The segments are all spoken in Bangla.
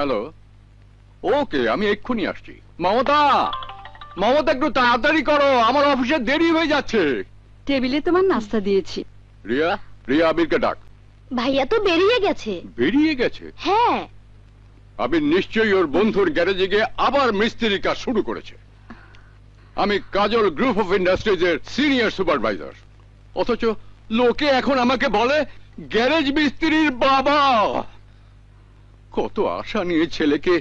হ্যালো, ওকে, আমি এক্ষুনি আসছি। মমতা, মমতা একটু তাড়াতাড়ি করো, আমার অফিসে দেরি হয়ে যাচ্ছে। টেবিলে তোমার নাস্তা দিয়েছি। রিয়া, রিয়া, আবিরকে ডাক। ভাইয়া তো বেরিয়ে গেছে। বেরিয়ে গেছে? হ্যাঁ। আবির নিশ্চয়ই ওর বন্ধুর গ্যারেজে গিয়ে আবার মিস্ত্রি কাজ শুরু করেছে। আমি কাজল গ্রুপ অফ ইন্ডাস্ট্রিজ এর সিনিয়র সুপারভাইজার, অথচ লোকে এখন আমাকে বলে গ্যারেজ মিস্ত্রির বাবা। কত আশা নিয়ে ছেলেকে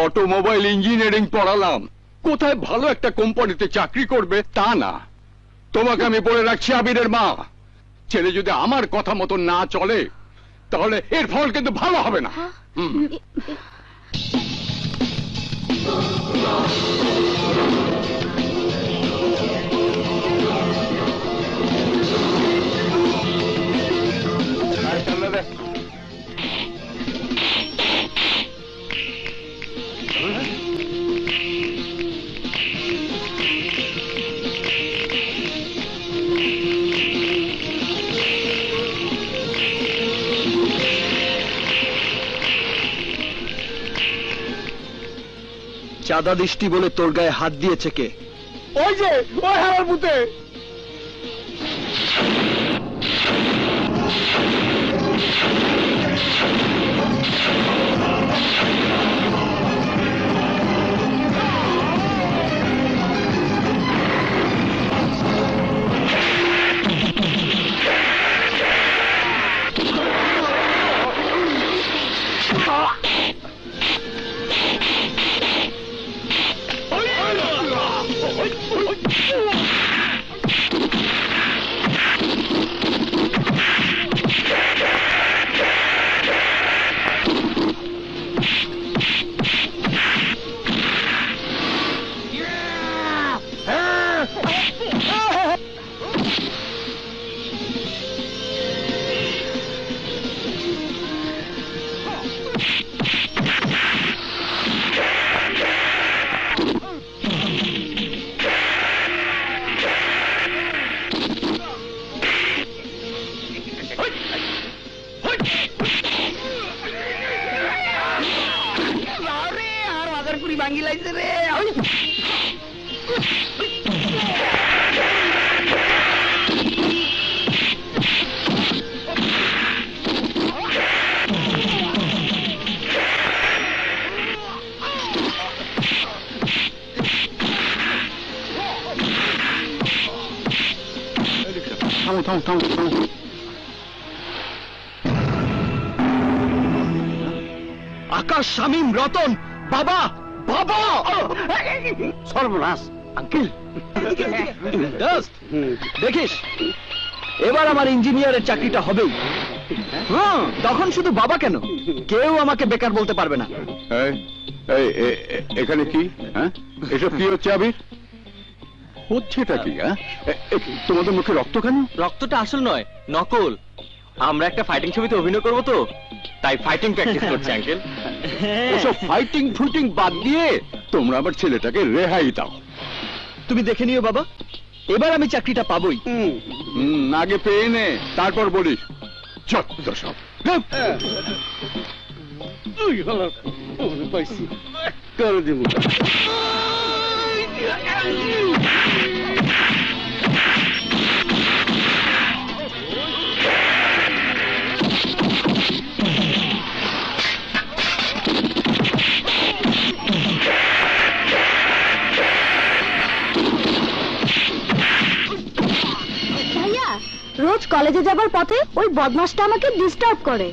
অটোমোবাইল ইঞ্জিনিয়ারিং পড়ালাম, কোথায় ভালো একটা কোম্পানিতে চাকরি করবে তা না। তোমাকে আমি বলে রাখছি আবিরের মা, ছেলে যদি আমার কথা মতো না চলে তাহলে এর ফল কিন্তু ভালো হবে না। চাঁদা দৃষ্টি বলে তোর গায়ে হাত দিয়েছে কে? ওই যে ওই হারার পুতে। আকাশ, শামীম, রতন, বাবা, বাবা! সর্বনাশ আঙ্কেল। দেখিস এবার আমার ইঞ্জিনিয়ারের চাকরিটা হবেই। হ্যাঁ, তখন শুধু বাবা কেন, কেউ আমাকে বেকার বলতে পারবে না। এখানে কি? হ্যাঁ, এসব কি হচ্ছে আবির? হচ্ছেটা কি? তোমাদের মুখে রক্ত কেন? রক্তটা আসল নয়, নকল। আমরা একটা ফাইটিং ছবিতে অভিনয় করবো তো, তাই ফাইটিং প্র্যাকটিস করছি আঙ্কেল। ওসব ফাইটিং ফুটিং বাদ দিয়ে তোমরা আবার ছেলেটাকে রেহাই দাও। তুমি দেখে নিও বাবা, এবার আমি চাকরিটা পাবোই। আগে পেয়ে নে, তারপর বলিস। যত সব পাইছি করে দিব। রোজ কলেজে যাবার পথে ওই বদমাশটা আমাকে ডিস্টার্ব করে।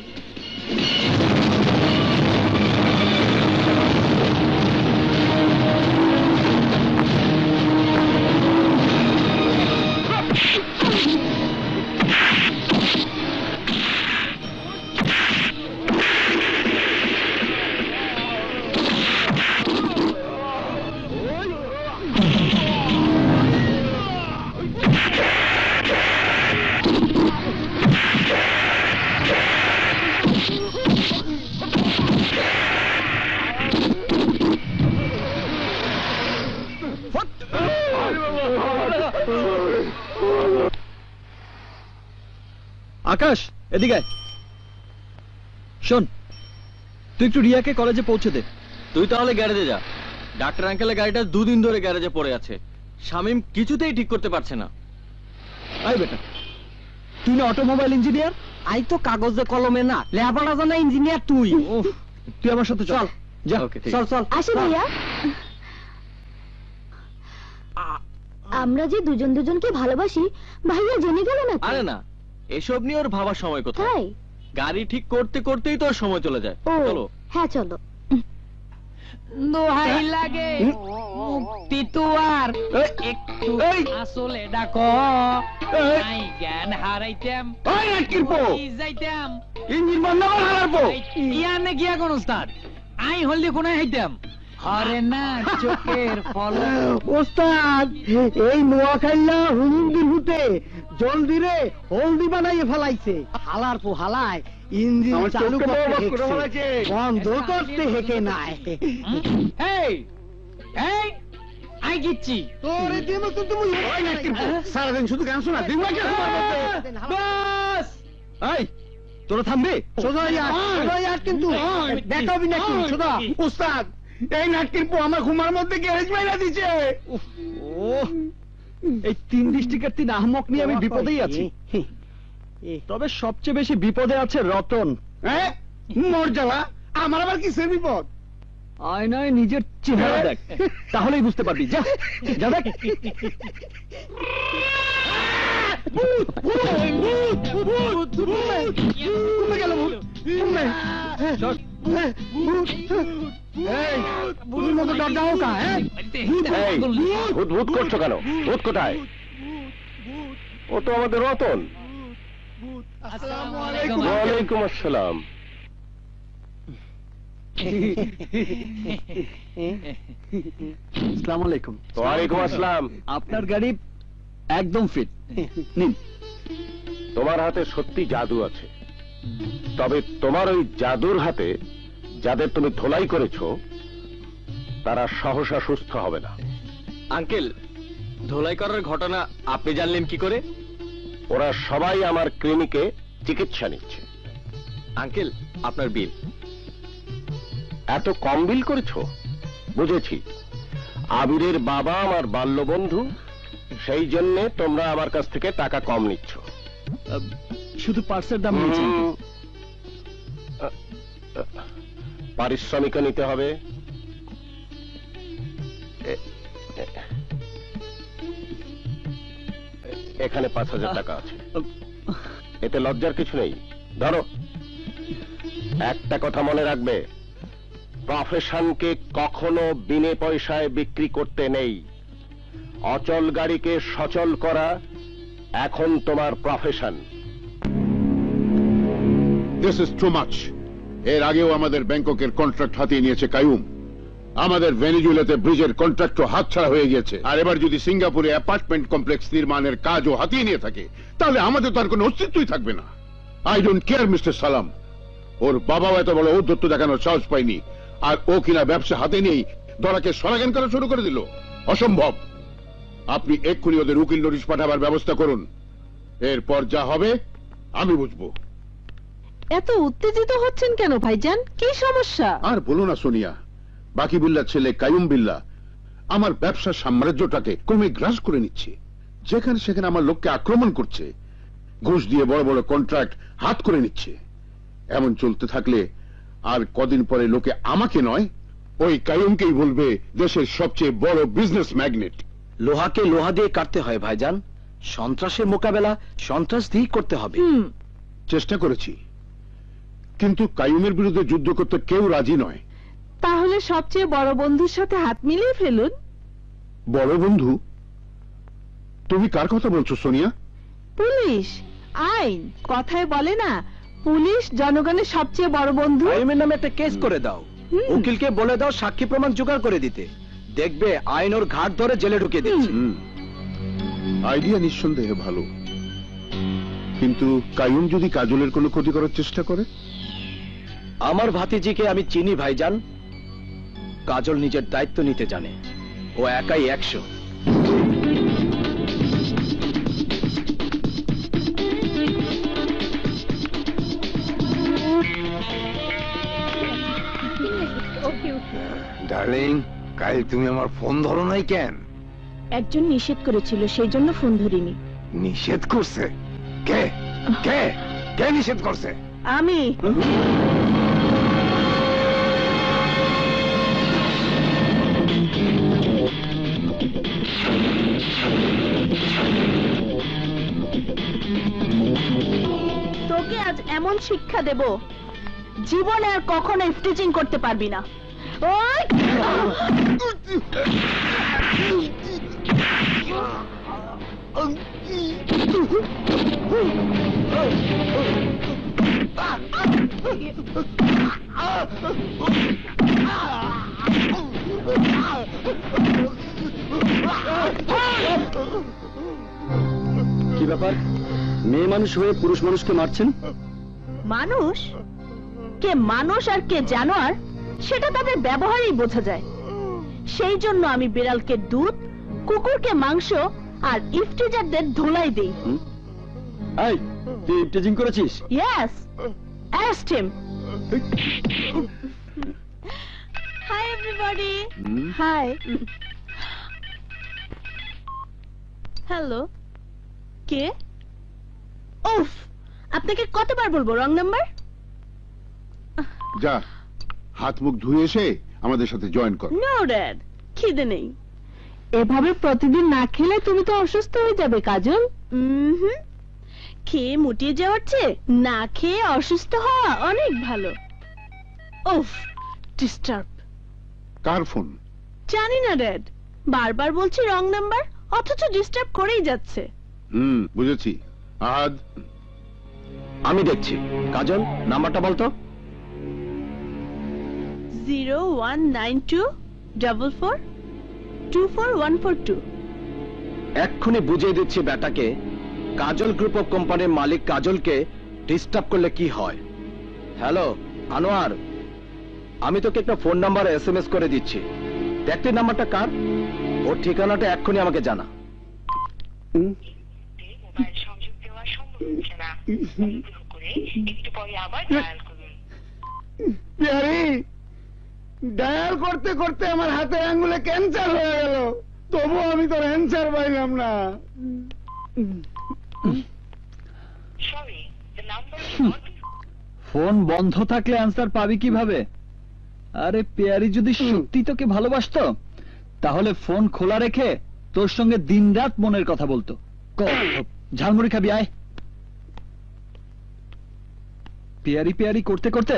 আকাশ, এদিকে শোন, তুই একটু রিয়াকে কলেজে পৌঁছে দে। তুই তাহলে গ্যারেজে যা। ডাক্তার আঙ্কেলের গাড়িটা 2 দিন ধরে গ্যারেজে পড়ে আছে, শামীম কিছুতেই ঠিক করতে পারছে না। আই বেটা, তুই না অটোমোবাইল ইঞ্জিনিয়ার? আই তো কাগজে কলমে না, লেখাপড়া জানা ইঞ্জিনিয়ার তুই। তুই আমার সাথে চল। যা। ওকে, ঠিক চল আছে। চল আসি ভাইয়া। আমরা যে দুজন দুজনকে ভালোবাসি ভাইয়া জেনে গেল না আরে না, এসব নিয়ে ওর ভাবার সময় কোথায়? তাই? গাড়ি ঠিক করতে করতেই তোর সময় চলে যায়। ও চলো। হ্যাঁ চলো। দোহাই লাগে মুক্তি তোয়ার একটু আসলে ডাকো নাই জ্ঞান হারাইতাম ওই নাটকিরপো, যাইতাম ইঞ্জিন বন্ধ কর হারারপো। ইয়ানে গিয়া কোন উস্তাদ আই হলদি কোন হইতাম হরে না চোখের ফল ওস্তাদ, এই নোয়াখাইলা হুমুন্দির হুতে জলদি রে হলদি বানাইয়ে ফেলাইছে। হালার পো হালায় ইঞ্জিন চালু করতে হেঁকছে, বন্ধ করতে হেঁকে নাই। এই এই আই গিচ্ছি তোরে দিয়ে মতো তুমি ওই নাটকিরপো, সারাদিন শুধু গান শোনা, দিনবা কে তোমার মধ্যে? বাস এই, তোরা থামবি? সোজা ইয়ার কিন্তু দেখাবি নাকি? সোজা ওস্তাদ, এই নাটকিরপো আমার ঘুমার মধ্যে গ্যারেজ মাইরা দিছে। ও, এই 3 ডিস্ট্রিক্টের 3 আহমক নিয়ে আমি বিপদেই আছি। তবে সবচেয়ে বেশি বিপদে আছে রতন। হ্যাঁ, মোর জ্বালা, আমার আবার কিসের বিপদ? আয়নায় নিজের চেহারা দেখ, তাহলেই বুঝতে পারবি। যা যা দেখ। কমে গেল ভূত, কমে। এই, ভূতের মতো দরজা হোকা, হ্যাঁ? ভূত ভূত করছো কেন? ভূত কোথায়? ও তো আমাদের রতন। ওয়ালাইকুম আসসালাম। আসসালামু আলাইকুম। ওয়ালাইকুম আসসালাম। আপনার গাড়ি একদম ফিট, নিন। তোমার হাতে সত্যি জাদু আছে, তবে তোমার ওই জাদুর হাতে যাদের তুমি ধোলাই করেছো তারা সহসা সুস্থ হবে না। আঙ্কেল, ধোলাই করার ঘটনা আপনি জানলেন কি করে? ওরা সবাই আমার ক্লিনিকে চিকিৎসা নিচ্ছে। আঙ্কেল, আপনার বিল। এত কম বিল করেছো? বুঝেছি, আবিরের বাবা আমার বাল্য বন্ধু, সেই জন্যে তোমরা আমার কাছ থেকে টাকা কম নিচ্ছ। শুধু পার্সের দাম নিয়েছি। পারিশ্রমিকও নিতে হবে। এখানে 5,000 টাকা আছে, এতে লজ্জার কিছু নেই। ধরো। একটা কথা মনে রাখবে, প্রফেশনকে কখনো বিনে পয়সায় বিক্রি করতে নেই। অচল গাড়িকে সচল করা এখন তোমার profession. This is too much. এর আগেও আমাদের ব্যাংককের কন্ট্রাক্ট হাতিয়ে নিয়েছে কায়ুম, আমাদের ভেনিজুয়েলাতে ব্রিজের কন্ট্রাক্টও হাতছাড়া হয়ে গেছে, আর এবার যদি সিঙ্গাপুরে অ্যাপার্টমেন্ট কমপ্লেক্স নির্মাণের কাজও হাতিয়ে নিয়ে থাকে তাহলে আমাদের তো আর কোনো অস্তিত্বই থাকবে না। আই ডোন্ট কেয়ার মিস্টার সালাম, ওর বাবাও এত বড় ঔদ্ধত্য দেখানোর সাহস পায়নি, আর ও কিনা ব্যবসা হাতে নিয়েই দলাকে সরাগান করা শুরু করে দিল। অসম্ভব। আপনি এক্ষুনি ওদের উকিল নোটিশ পাঠাবার ব্যবস্থা করুন, এরপর যা হবে আমি বুঝবো। এত উত্তেজিত হচ্ছেন কেন ভাইজান? কি সমস্যা? আর বলো না সোনিয়া, বাকি বিল্লার ছেলে কায়ুম বিল্লা আমার ব্যবসার সাম্রাজ্যটাকে ক্রমে গ্রাস করে নিচ্ছে। যেখানে সেখানে আমার লোককে আক্রমণ করছে, ঘুষ দিয়ে বড় বড় কন্ট্রাক্ট হাত করে নিচ্ছে। এমন চলতে থাকলে আর কদিন পরে লোকে আমাকে নয়, ওই কায়ুমকেই বলবে দেশের সবচেয়ে বড় বিজনেস ম্যাগনেট। লোহাকে লোহা দিয়ে কাটতে হয় ভাইজান, সন্ত্রাসের মোকাবেলা সন্ত্রাস দিয়েই করতে হবে। চেষ্টা করেছি, কিন্তু কায়ুমের বিরুদ্ধে যুদ্ধ করতে কেউ রাজি নয়। তাহলে সবচেয়ে বড় বন্ধুর সাথে হাত মিলিয়ে ফেলুন। বড় বন্ধু? তুমি কার কথা বলছো সোনিয়া? পুলিশ, আইন, কথায় বলে না পুলিশ জনগণের সবচেয়ে বড় বন্ধু। কায়ুমের নামে একটা কেস করে দাও, উকিলকে বলে দাও সাক্ষী প্রমাণ জোগাড় করে দিতে, দেখবে আইন ওর ঘাট ধরে জেলে ঢুকিয়ে দিচ্ছে। আইডিয়া নিঃসন্দেহে ভালো, কিন্তু কায়ুম যদি কাজলের কোনো ক্ষতি করার চেষ্টা করে? আমার ভাতিজিকে আমি চিনি ভাইজান, কাজল নিজের দায়িত্ব নিতে জানে, ও একাই 100। ডার্লিং, কাল তুমি আমার ফোন ধরো নাই কেন? একজন নিষেধ করেছিল, সেই জন্য ফোন ধরিনি। নিষেধ করছে? কে কে কে নিষেধ করছে? আমি। তোকে আজ এমন শিক্ষা দেব, জীবনে আর কখনো স্টিচিং করতে পারবি না। ওই! কি ব্যাপার, মেয়ে মানুষ হয়ে পুরুষ মানুষকে মারছেন? মানুষ কে মানুষ আর কে জানোয়ার সেটা তাদের ব্যবহারেই বোঝা যায়। সেই জন্য আমি বিড়ালকে দুধ, কুকুরকে মাংস আর ইফটিজারদের ধুলাই দেই। এই, তুই ইফটিজিং করেছিস? Yes, asked him. Hi everybody. Hi. Hello. কে? উফ, আপনাকে কতবার বলবো রং নাম্বার? যা, হাত মুখ ধুয়ে এসে আমাদের সাথে জয়েন কর। নো ড্যাড, খিদে নেই। এভাবে প্রতিদিন না খেলে তুমি তো অসুস্থ হয়ে যাবে কাজল। খেয়ে মুটিয়ে যাওয়ার চেয়ে না খেয়ে অসুস্থ হওয়া অনেক ভালো। উফ, ডিস্টার্ব। কার ফোন? জানি না ড্যাড, বারবার বলছি রং নাম্বার, অথচ ডিস্টার্ব করেই যাচ্ছে। বুঝেছি। আদ, আমি দেখছি। কাজল, নাম্বারটা বলতো। 01924424142। এক্ষুনি বুঝিয়ে দিচ্ছি বেটাকে, কাজল গ্রুপ অফ কোম্পানির মালিক কাজলকে ডিস্টার্ব করলে কি হয়। হ্যালো আনোয়ার, আমি তোকে একটা ফোন নাম্বার SMS করে দিচ্ছি। দেখতে নাম্বারটা কার, ওর ঠিকানাটা এক্ষুনি আমাকে জানা। মোবাইল সংযোগ দেওয়া সম্ভব হচ্ছে না, অনুগ্রহ করে একটু পরে আবার ডায়াল করুন। ডায়াল করতে করতে আমার হাতের আঙ্গুলে ক্যান্সার হয়ে গেল, তবু আমি তোর অ্যান্সার পাইলাম না। Sorry, the number is not. Phone বন্ধ থাকলে অ্যান্সার পাবি কিভাবে? আরে পেয়ারি যদি সত্যি তোকে ভালোবাসতো তাহলে ফোন খোলা রেখে তোর সঙ্গে দিনরাত মনের কথা বলতো। ঝালমুড়ি খাবি, আয়। পেয়ারি পেয়ারি করতে করতে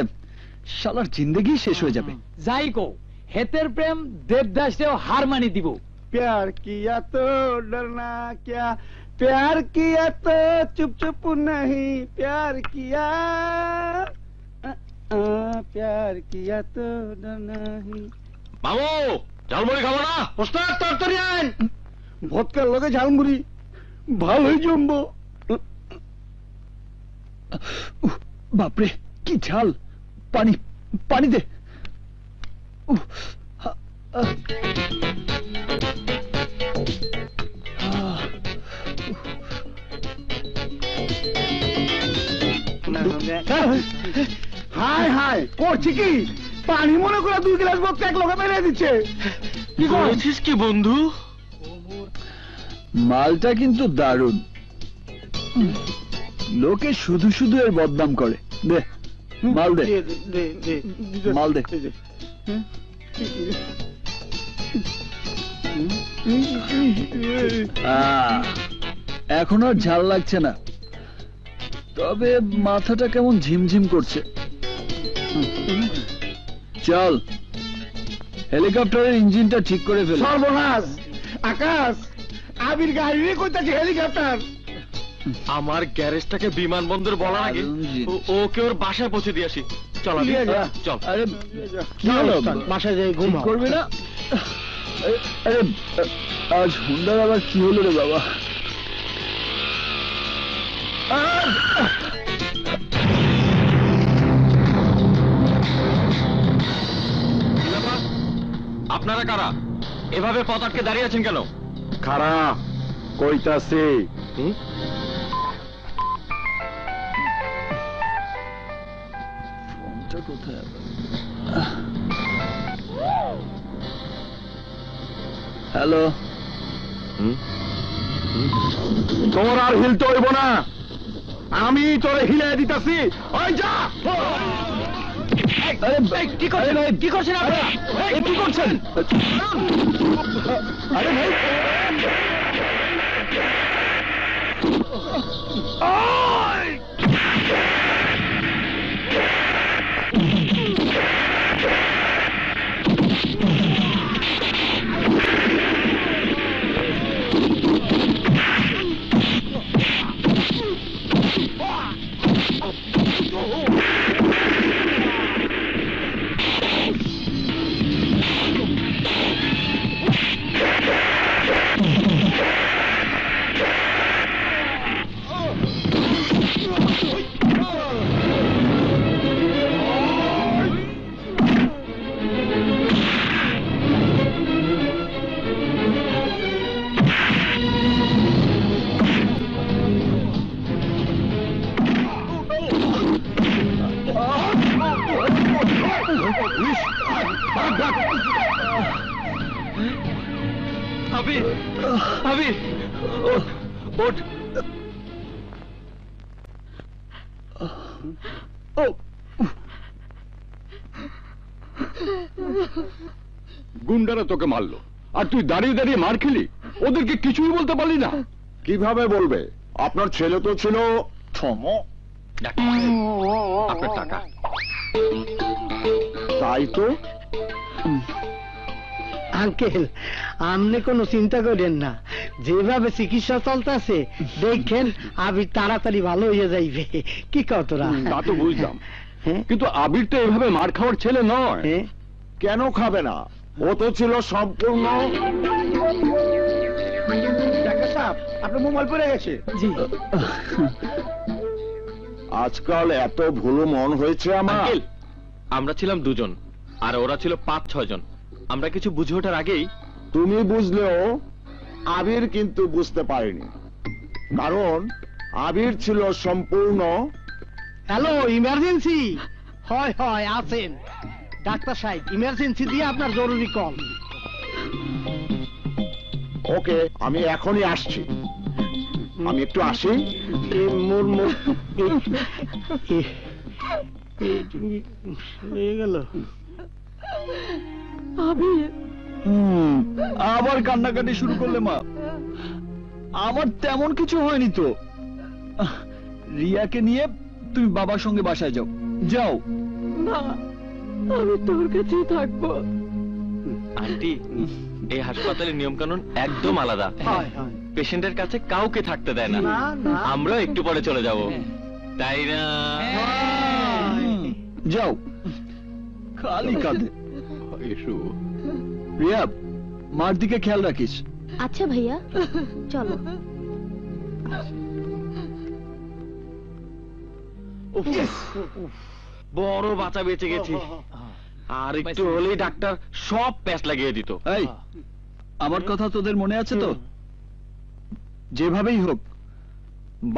শালার জিন্দেগি শেষ হয়ে যাবে। যাই কো, হেতের প্রেম দেবদাসেও হার মানি দিব। प्यार किया तो डरना क्या, प्यार किया तो चुप चुप नहीं, प्यार किया प्यार किया तो डरना नहीं। বাবু, ঝালমুড়ি খাবো না? ওস্তাদ তরতরি আন, ভদকার লগে ঝালমুড়ি ভালোই জমবো। বাপরে কি ঝাল, পানি পানি দে। হায় হায়, করছি কি? পানি মনে করে 2 গ্লাস ভদকা এক লগে মেরে দিচ্ছে। কি করেছিস কি বন্ধু? মালটা কিন্তু দারুণ, লোকে শুধু শুধু এর বদনাম করে। দে মাল দে, মাল দে। এখন আর ঝাল লাগছে না, তবে মাথাটা কেমন ঝিমঝিম করছে। চল হেলিকপ্টারের ইঞ্জিনটা ঠিক করে ফেল। সর্বনাশ, আকাশ, আবির গাড়ি নিয়ে কইতাছে হেলিকপ্টার। আমার গ্যারেজটাকে বিমানবন্দর বলার আগে ওকে ওর বাসায় পৌঁছে দিয়ে আসি। চল আবি, চল। আরে কি হলো, বাসায় যাই ঘুম করবি না? আরে আজ হুন্ডার আবার কি হলো রে বাবা? আপনারা কারা? এভাবে পথ আটকে দাঁড়িয়ে আছেন কেন? খারা কইতাছে। ফোনটা কোথায়? হ্যালো, তোর আর হিলতে হইব না, আমি তোরে হিলে দিতাছি। ওই যা। কি করছেন? কি করছেন আপনারা? কি করছেন? আরে ভাই, আবির, আবির, ওঠ। গুন্ডারা তোকে মারলো আর তুই দাঁড়িয়ে দাঁড়িয়ে মার খেলি, ওদেরকে কিছুই বলতে পারলি না? কিভাবে বলবে? আপনার ছেলে তো ছিল আপনার টাকা। তাই তো। আঙ্কেল, আপনি কোনো চিন্তা করেন না, যেভাবে চিকিৎসা চলতেছে দেখেন আমি তাড়াতাড়ি ভালো হয়ে যাইবে। কি কতরা? তা তো বুঝলাম, হ্যাঁ? কিন্তু আবির তো এভাবে মার খাওয়ার ছেলে নয়। হ্যাঁ? কেন খাবে না? ও তো ছিল সম্পূর্ণ। ডাক্তার সাহেব, আপনার মোবাইল পড়ে গেছে। জি। আজকাল এত ভুলো মন হয়েছে আমার। আঙ্কেল, আমরা ছিলাম 2 জন আর ওরা ছিল 5-6 জন। আমরা কিছু বুঝে ওঠার আগেই তুমি বুঝলেও আবির কিন্তু বুঝতে পারেনি, কারণ আবির ছিল সম্পূর্ণ। Hello, emergency? হয় হয়, আছেন ডাক্তার সাহেব। ইমার্জেন্সি দিয়ে আপনার জরুরি কল। ওকে, আমি এখনই আসছি। আমি একটু আসি। হয়ে গেল। আবার কান্নাকাটি শুরু করলে মা? আমার তেমন কিছু হয়নি তো। রিয়াকে নিয়ে তুমি বাবার সঙ্গে বাসায় যাও। যাও। আমি তোর কাছেই থাকবো। আন্টি, এই হাসপাতালের নিয়ম কানুন একদম আলাদা। পেশেন্টের কাছে কাউকে থাকতে দেয় না। আমরাও একটু পরে চলে যাব, তাই না? যাও। খালি কাঁদে। এসো। রিয়া, মার দিকে খেয়াল রাখিস। আচ্ছা ভাইয়া, চলো। বড় বাঁচা বেঁচে গেছি। আর একটু হলেই ডাক্তার সব প্যাচ লাগিয়ে দিত। এই, আমার কথা তোদের মনে আছে তো? যেভাবেই হোক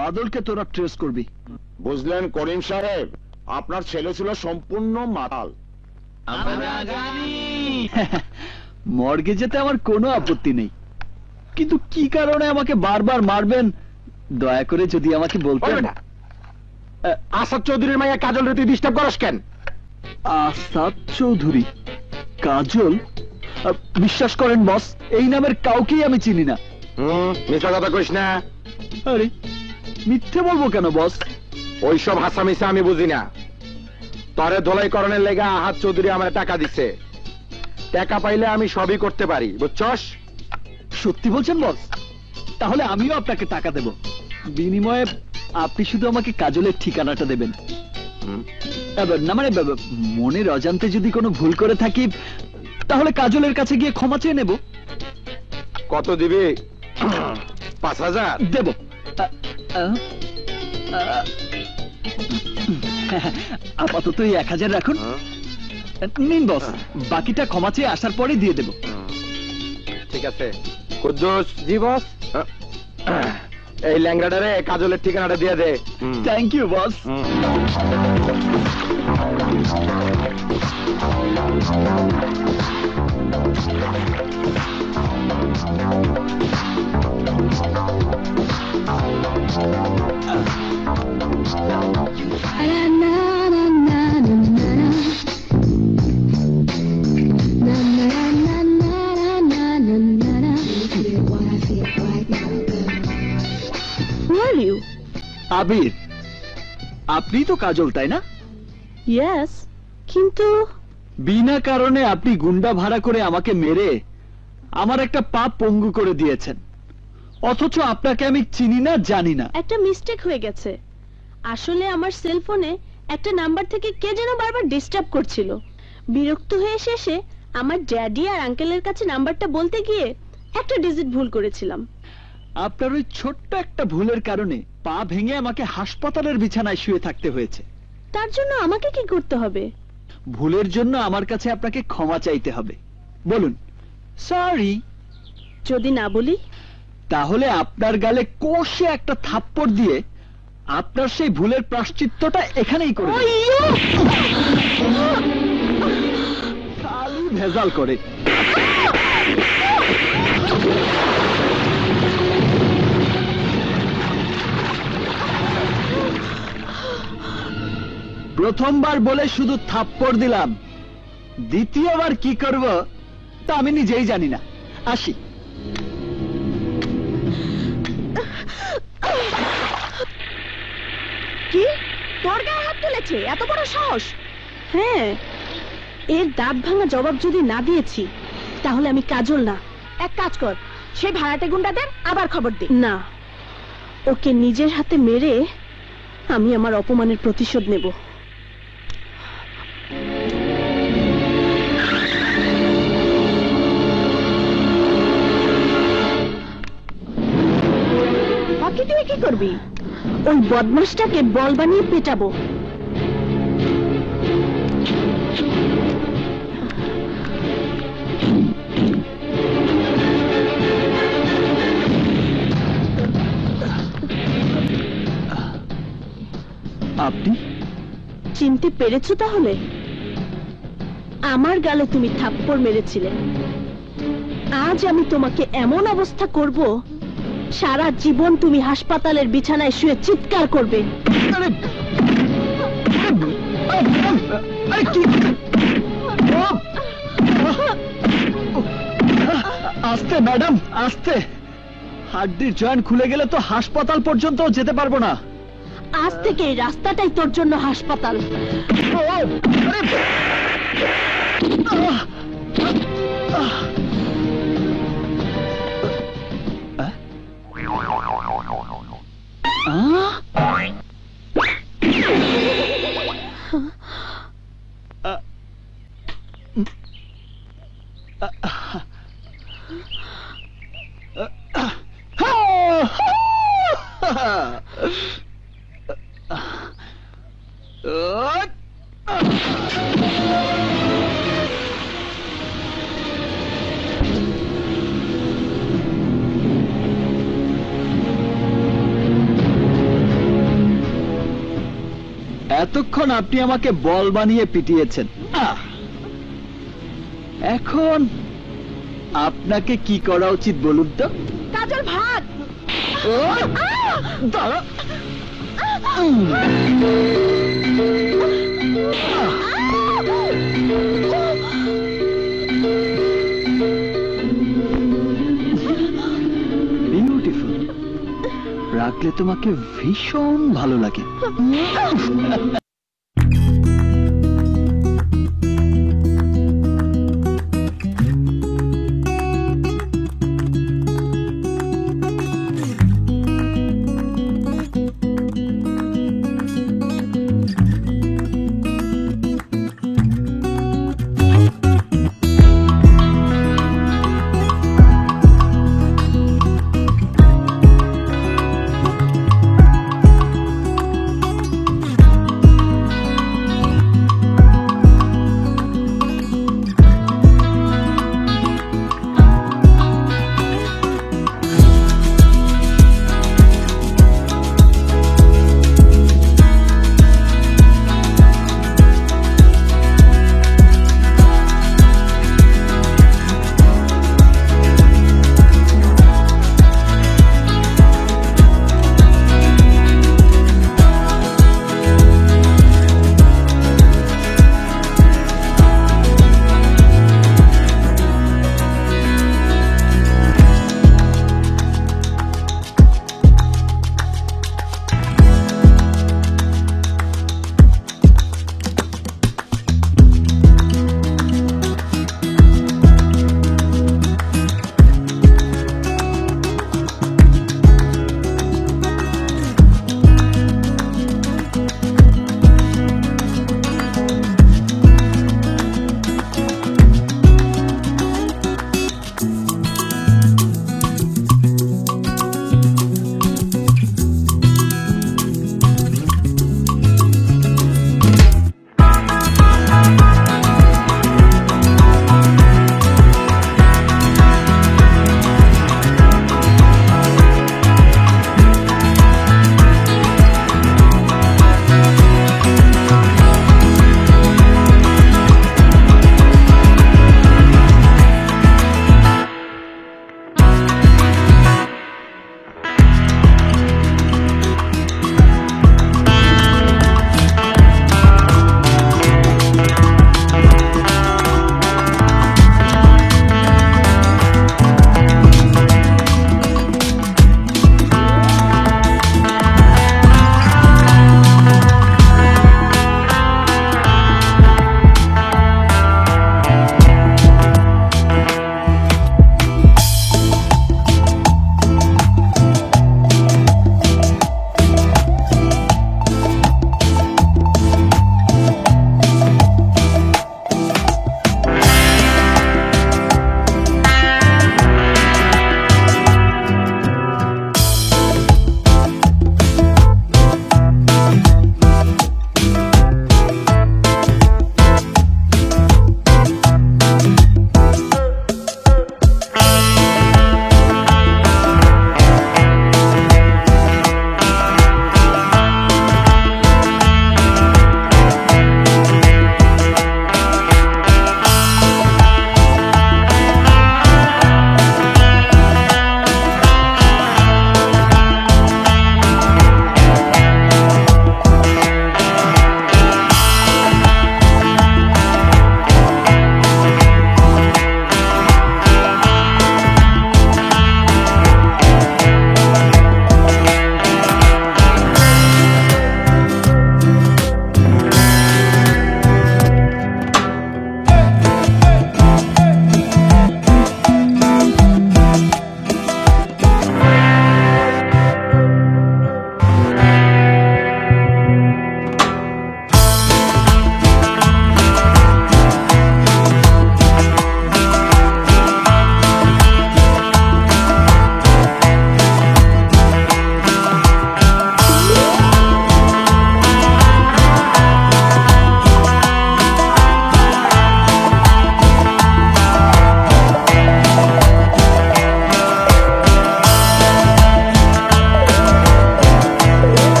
বাদলকে তোরা ট্রেস করবি। বুঝলেন করিম সাহেব, আপনার ছেলে ছিল সম্পূর্ণ মাতাল। মর্গে যেতে আমার কোনো আপত্তি নেই, কিন্তু কি কারণে আমাকে বারবার মারবেন দয়া করে যদি আমাকে বলতেন। আসাদ চৌধুরীর মাইয়া কাজল রে তুই ডিস্টার্ব করস কেন? আসাদ চৌধুরী? কাজল? বিশ্বাস করেন বস, এই নামের কাউকেই আমি চিনি না। মিথ্যা কথা কইস না। আরে মিথ্যে বলবো কেন বস? ওইসব হাসামিসা আমি বুঝি না। তরে ধোলাইকরণের লেগা আহাদ চৌধুরী আমার টাকা দিছে। টাকা পাইলে আমি সবই করতে পারি, বুঝছস? সত্যি বলছেন বস? তাহলে আমিও আপনাকে টাকা দেব, বিনিময়ে আপনি শুধু আমাকে কাজলের ঠিকানাটা দেবেন। না মানে মনের অজান্তে যদি কোনো ভুল করে থাকি তাহলে কাজলের কাছে গিয়ে ক্ষমা চেয়ে নেব। কত দিবি? 5,000 দেব। আপাতত এই 1,000 রাখুন। নিন বস, বাকিটা ক্ষমা চেয়ে আসার পরে দিয়ে দেব। ঠিক আছে। কুদ্দুস। জি বস। এই ল্যাংড়াটারে কাজলের ঠিকানাটা দিয়ে দে। Thank you boss. Who are you? Abir, আপনি তো কাজল তাই না? Yes, কিন্তু বিনা কারণে আপনি গুন্ডা ভাড়া করে আমাকে মেরে আমার একটা পা পঙ্গু করে দিয়েছেন, অথচ আপনাকে আমি চিনি না, জানি না। একটা মিস্টেক হয়ে গেছে। আসলে আমার সেলফোনে একটা নাম্বার থেকে কে যেন বারবার ডিস্টার্ব করছিল। বিরক্ত হয়ে শেষে আমার ড্যাডি আর আঙ্কেলের কাছে নাম্বারটা বলতে গিয়ে একটা ডিজিট ভুল করেছিলাম। আপনার ওই ছোট্ট একটা ভুলের কারণে পা ভেঙে আমাকে হাসপাতালের বিছানায় শুয়ে থাকতে হয়েছে। তার জন্য আমাকে কি করতে হবে? ভুলের জন্য আমার কাছে আপনাকে ক্ষমা চাইতে হবে। বলুন সরি। যদি না বলি? তাহলে আপনার গালে কষে একটা থাপ্পড় দিয়ে আপনার সেই ভুলের প্রায়শ্চিত্তটা এখানেই করে দেব। খালি ভেজাল করে। প্রথমবার বলে শুধু থাপ্পড় দিলাম, দ্বিতীয়বার কি করব তা আমি নিজেই জানি না। আসি। কি? তোর গায়ে হাত তুলেছে? এত বড় সাহস? হ্যাঁ, এর দাঁত ভাঙা জবাব যদি না দিয়েছি তাহলে আমি কাজল না। এক কাজ কর, সেই ভাড়াটে গুন্ডাদের আবার খবর দে। না, ওকে নিজের হাতে মেরে আমি আমার অপমানের প্রতিশোধ নেব। বাকি তুই কি করবি? ওই বদমাশটাকে বল বানিয়ে পেটাবো। আপনি চিনতে পেরেছো তাহলে? আমার গালে তুমি থাপ্পড় মেরেছিলে। আজ আমি তোমাকে এমন অবস্থা করব, সারা জীবন তুমি হাসপাতালের বিছানায় শুয়ে চিৎকার করবে। আস্তে ম্যাডাম, আস্তে। হাড্ডির জয়েন্ট খুলে গেলে তো হাসপাতাল পর্যন্ত যেতে পারবো না। আজ থেকে এই রাস্তাটাই তোর জন্য হাসপাতাল। এতক্ষণ আপনি আমাকে বল বানিয়ে পিটিয়েছেন, এখন আপনাকে কি করা উচিত বলুন তো? কাজল ভাগ। দাঁড়া। বিউটিফুল। রাখলে তোমাকে ভীষণ ভালো লাগে।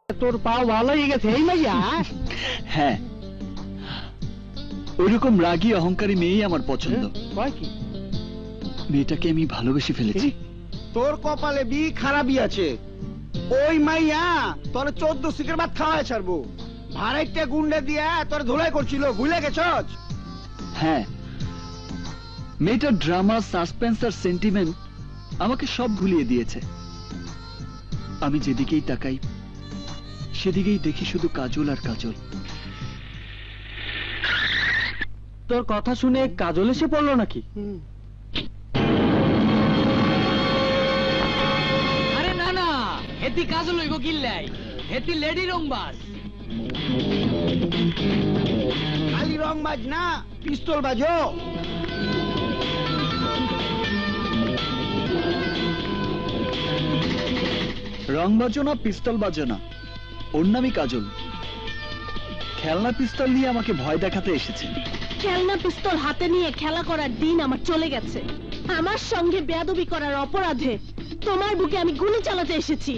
তোর পাও ভালো হয়ে গেছে এই মাইয়া? হ্যাঁ, ওইরকম রাগী অহংকারী মেয়েই আমার পছন্দ। কয় কি? মেয়েটাকে আমি ভালোবেসে ফেলেছি। তোর কপালে বি খারাপই আছে। ওই মাইয়া তোর 14 সিকের ভাত খাওয়ায় ছাড়বো। ভাড়াইতে গুন্ডা দিয়া তোর ধুলাই করছিল, ভুলে গেছস? হ্যাঁ, মেয়েটার ড্রামা, সাসপেন্স আর সেন্টিমেন্ট আমাকে সব ভুলিয়ে দিয়েছে। আমি যেদিকেই তাকাই সেদিকেই দেখি শুধু কাজল আর কাজল। তোর কথা শুনে কাজল এসে পড়লো নাকি? আরে না না, হেতি কাজল হইব কিল্লাই, হেতি লেডি রংবাজ। খালি রং বাজ না, পিস্তল বাজো। রং বাজো না, পিস্তল বাজো না, ওর নামই কাজল। খেলনা পিস্তল নিয়ে আমাকে ভয় দেখাতে এসেছে। খেলনা পিস্তল হাতে নিয়ে খেলা করার দিন আমার চলে গেছে। আমার সঙ্গে বেয়াদবি করার অপরাধে তোমার বুকে আমি গুলি চালাতে এসেছি।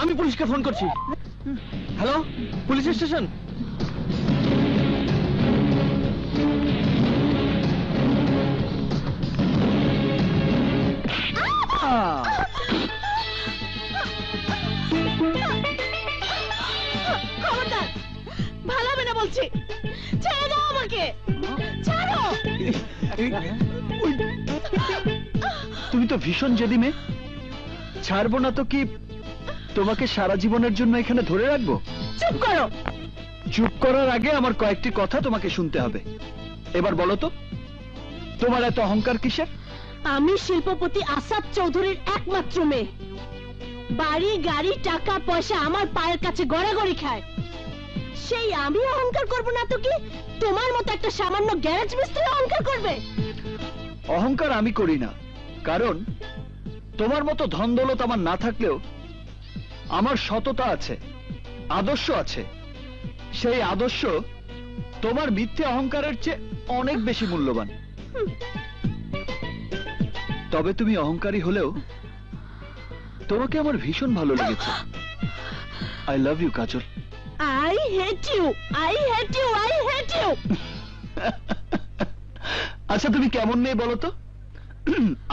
আমি পুলিশকে ফোন করছি। Hello, police station. খবরদার, ভালো হবে না বলছি। ছেড়ে দাও আমাকে, ছাড়ো। তুমি তো ভীষণ জেদি মেয়ে। ছাড়বো না তো কি তোমাকে সারা জীবনের জন্য এখানে ধরে রাখবো? চুপ করো। চুপ করার আগে আমার কয়েকটি কথা তোমাকে শুনতে হবে। এবার বলো তো, তোমার এত অহংকার কিসের? আমি শিল্পপতি আসাদ চৌধুরীর একমাত্র মেয়ে। বাড়ি, গাড়ি, টাকা পয়সা আমার পায়ের কাছে গড়াগড়ি খায়। সেই আমি অহংকার করব না তো কি তোমার মতো একটা সামান্য গ্যারেজ মিস্ত্রি অহংকার করবে? অহংকার আমি করি না, কারণ তোমার মতো ধন দৌলত আমার না থাকলেও আমার সততা আছে, আদর্শ আছে। সেই আদর্শ তোমার মিথ্যে অহংকারের চেয়ে অনেক বেশি মূল্যবান। তবে তুমি অহংকারী হলেও তোমাকে আমার ভীষণ ভালো লেগেছে। I love you Kajal. I hate you, I hate you, I hate you. আচ্ছা, তুমি কেমন মেয়ে বলো তো?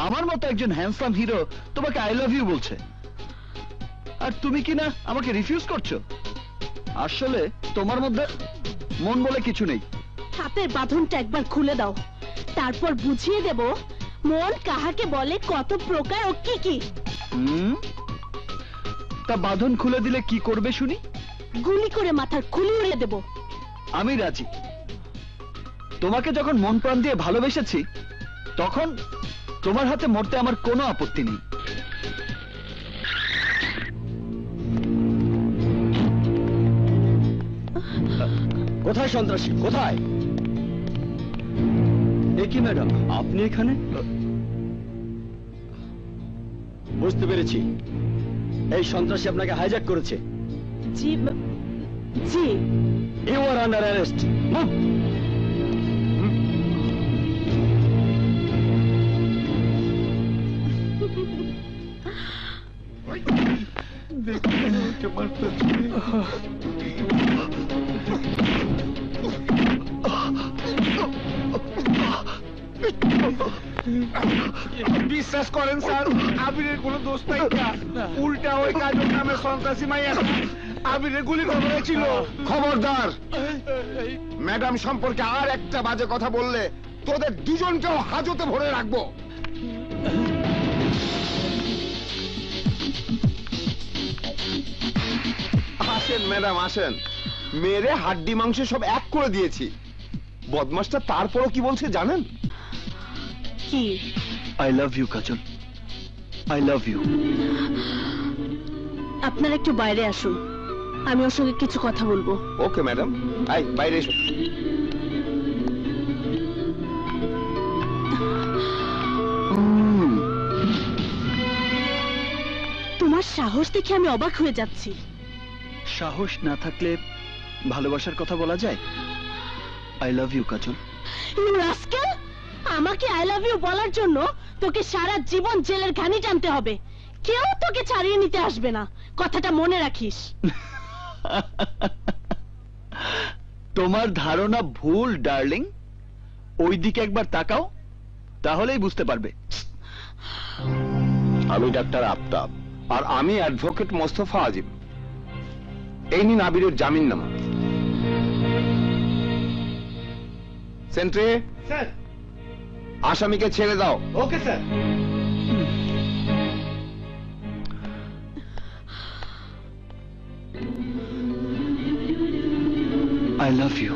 আমার মতো একজন হ্যান্ডসাম হিরো তোমাকে আই লাভ ইউ বলছে, আর তুমি কি না আমাকে রিফিউজ করছো? আসলে তোমার মধ্যে মন বলে কিছু নেই। হাতের বাঁধনটা একবার খুলে দাও, তারপর বুঝিয়ে দেব মন কাহাকে বলে, কত প্রকার ও কি কি। তা বাঁধন খুলে দিলে কি করবে শুনি? গুলি করে মাথার খুলি উড়িয়ে দেব। আমি রাজি। তোমাকে যখন মন প্রাণ দিয়ে ভালোবেসেছি, তখন তোমার হাতে মরতে আমার কোনো আপত্তি নেই। কোথায় সন্ত্রাসী, কোথায়? এ কি ম্যাডাম, আপনি এখানে? বুঝতে পেরেছি, এই সন্ত্রাসী আপনাকে হাইজ্যাক করেছে। জি জি। You are under arrest. বিশ্বাস করেন স্যার, আবিরের কোনো দোষ নাই। উল্টা ওই কাজল নামে সন্ত্রাসী মাইয়া আবিরের গুলি করেছিল। খবরদার, ম্যাডাম সম্পর্কে আর একটা বাজে কথা বললে তোদের দুজনকেও হাজতে ভরে রাখবো। আসেন ম্যাডাম, আসেন। মেরে হাড্ডি মাংস সব এক করে দিয়েছি। বদমাসটা তারপরও কি বলছে জানেন? কি? I love you Kajal, I love you. আপনারা একটু বাইরে আসুন, আমি ওর সঙ্গে কিছু কথা বলবো। ওকে ম্যাডাম, আই বাইরে এসো। সাহস দেখে আমি অবাক হয়ে যাচ্ছি। সাহস না থাকলে ভালোবাসার কথা বলা যায়? I love you Kajal. You rascal, আমাকে আই লাভ ইউ বলার জন্য তোকে সারা জীবন জেলের ঘানি টানতে হবে। কেউ তোকে ছাড়িয়ে নিতে আসবে না, কথাটা মনে রাখিস। তোমার ধারণা ভুল ডার্লিং। ওই দিকে একবার তাকাও, তাহলেই বুঝতে পারবে। আমি ডাক্তার আফতাব, আর আমি অ্যাডভোকেট মোস্তফা আজিম। এই নিন আবিরের জামিননামা। Sentry, sir. আসামিকে ছেড়ে দাও। Okay sir. I love you.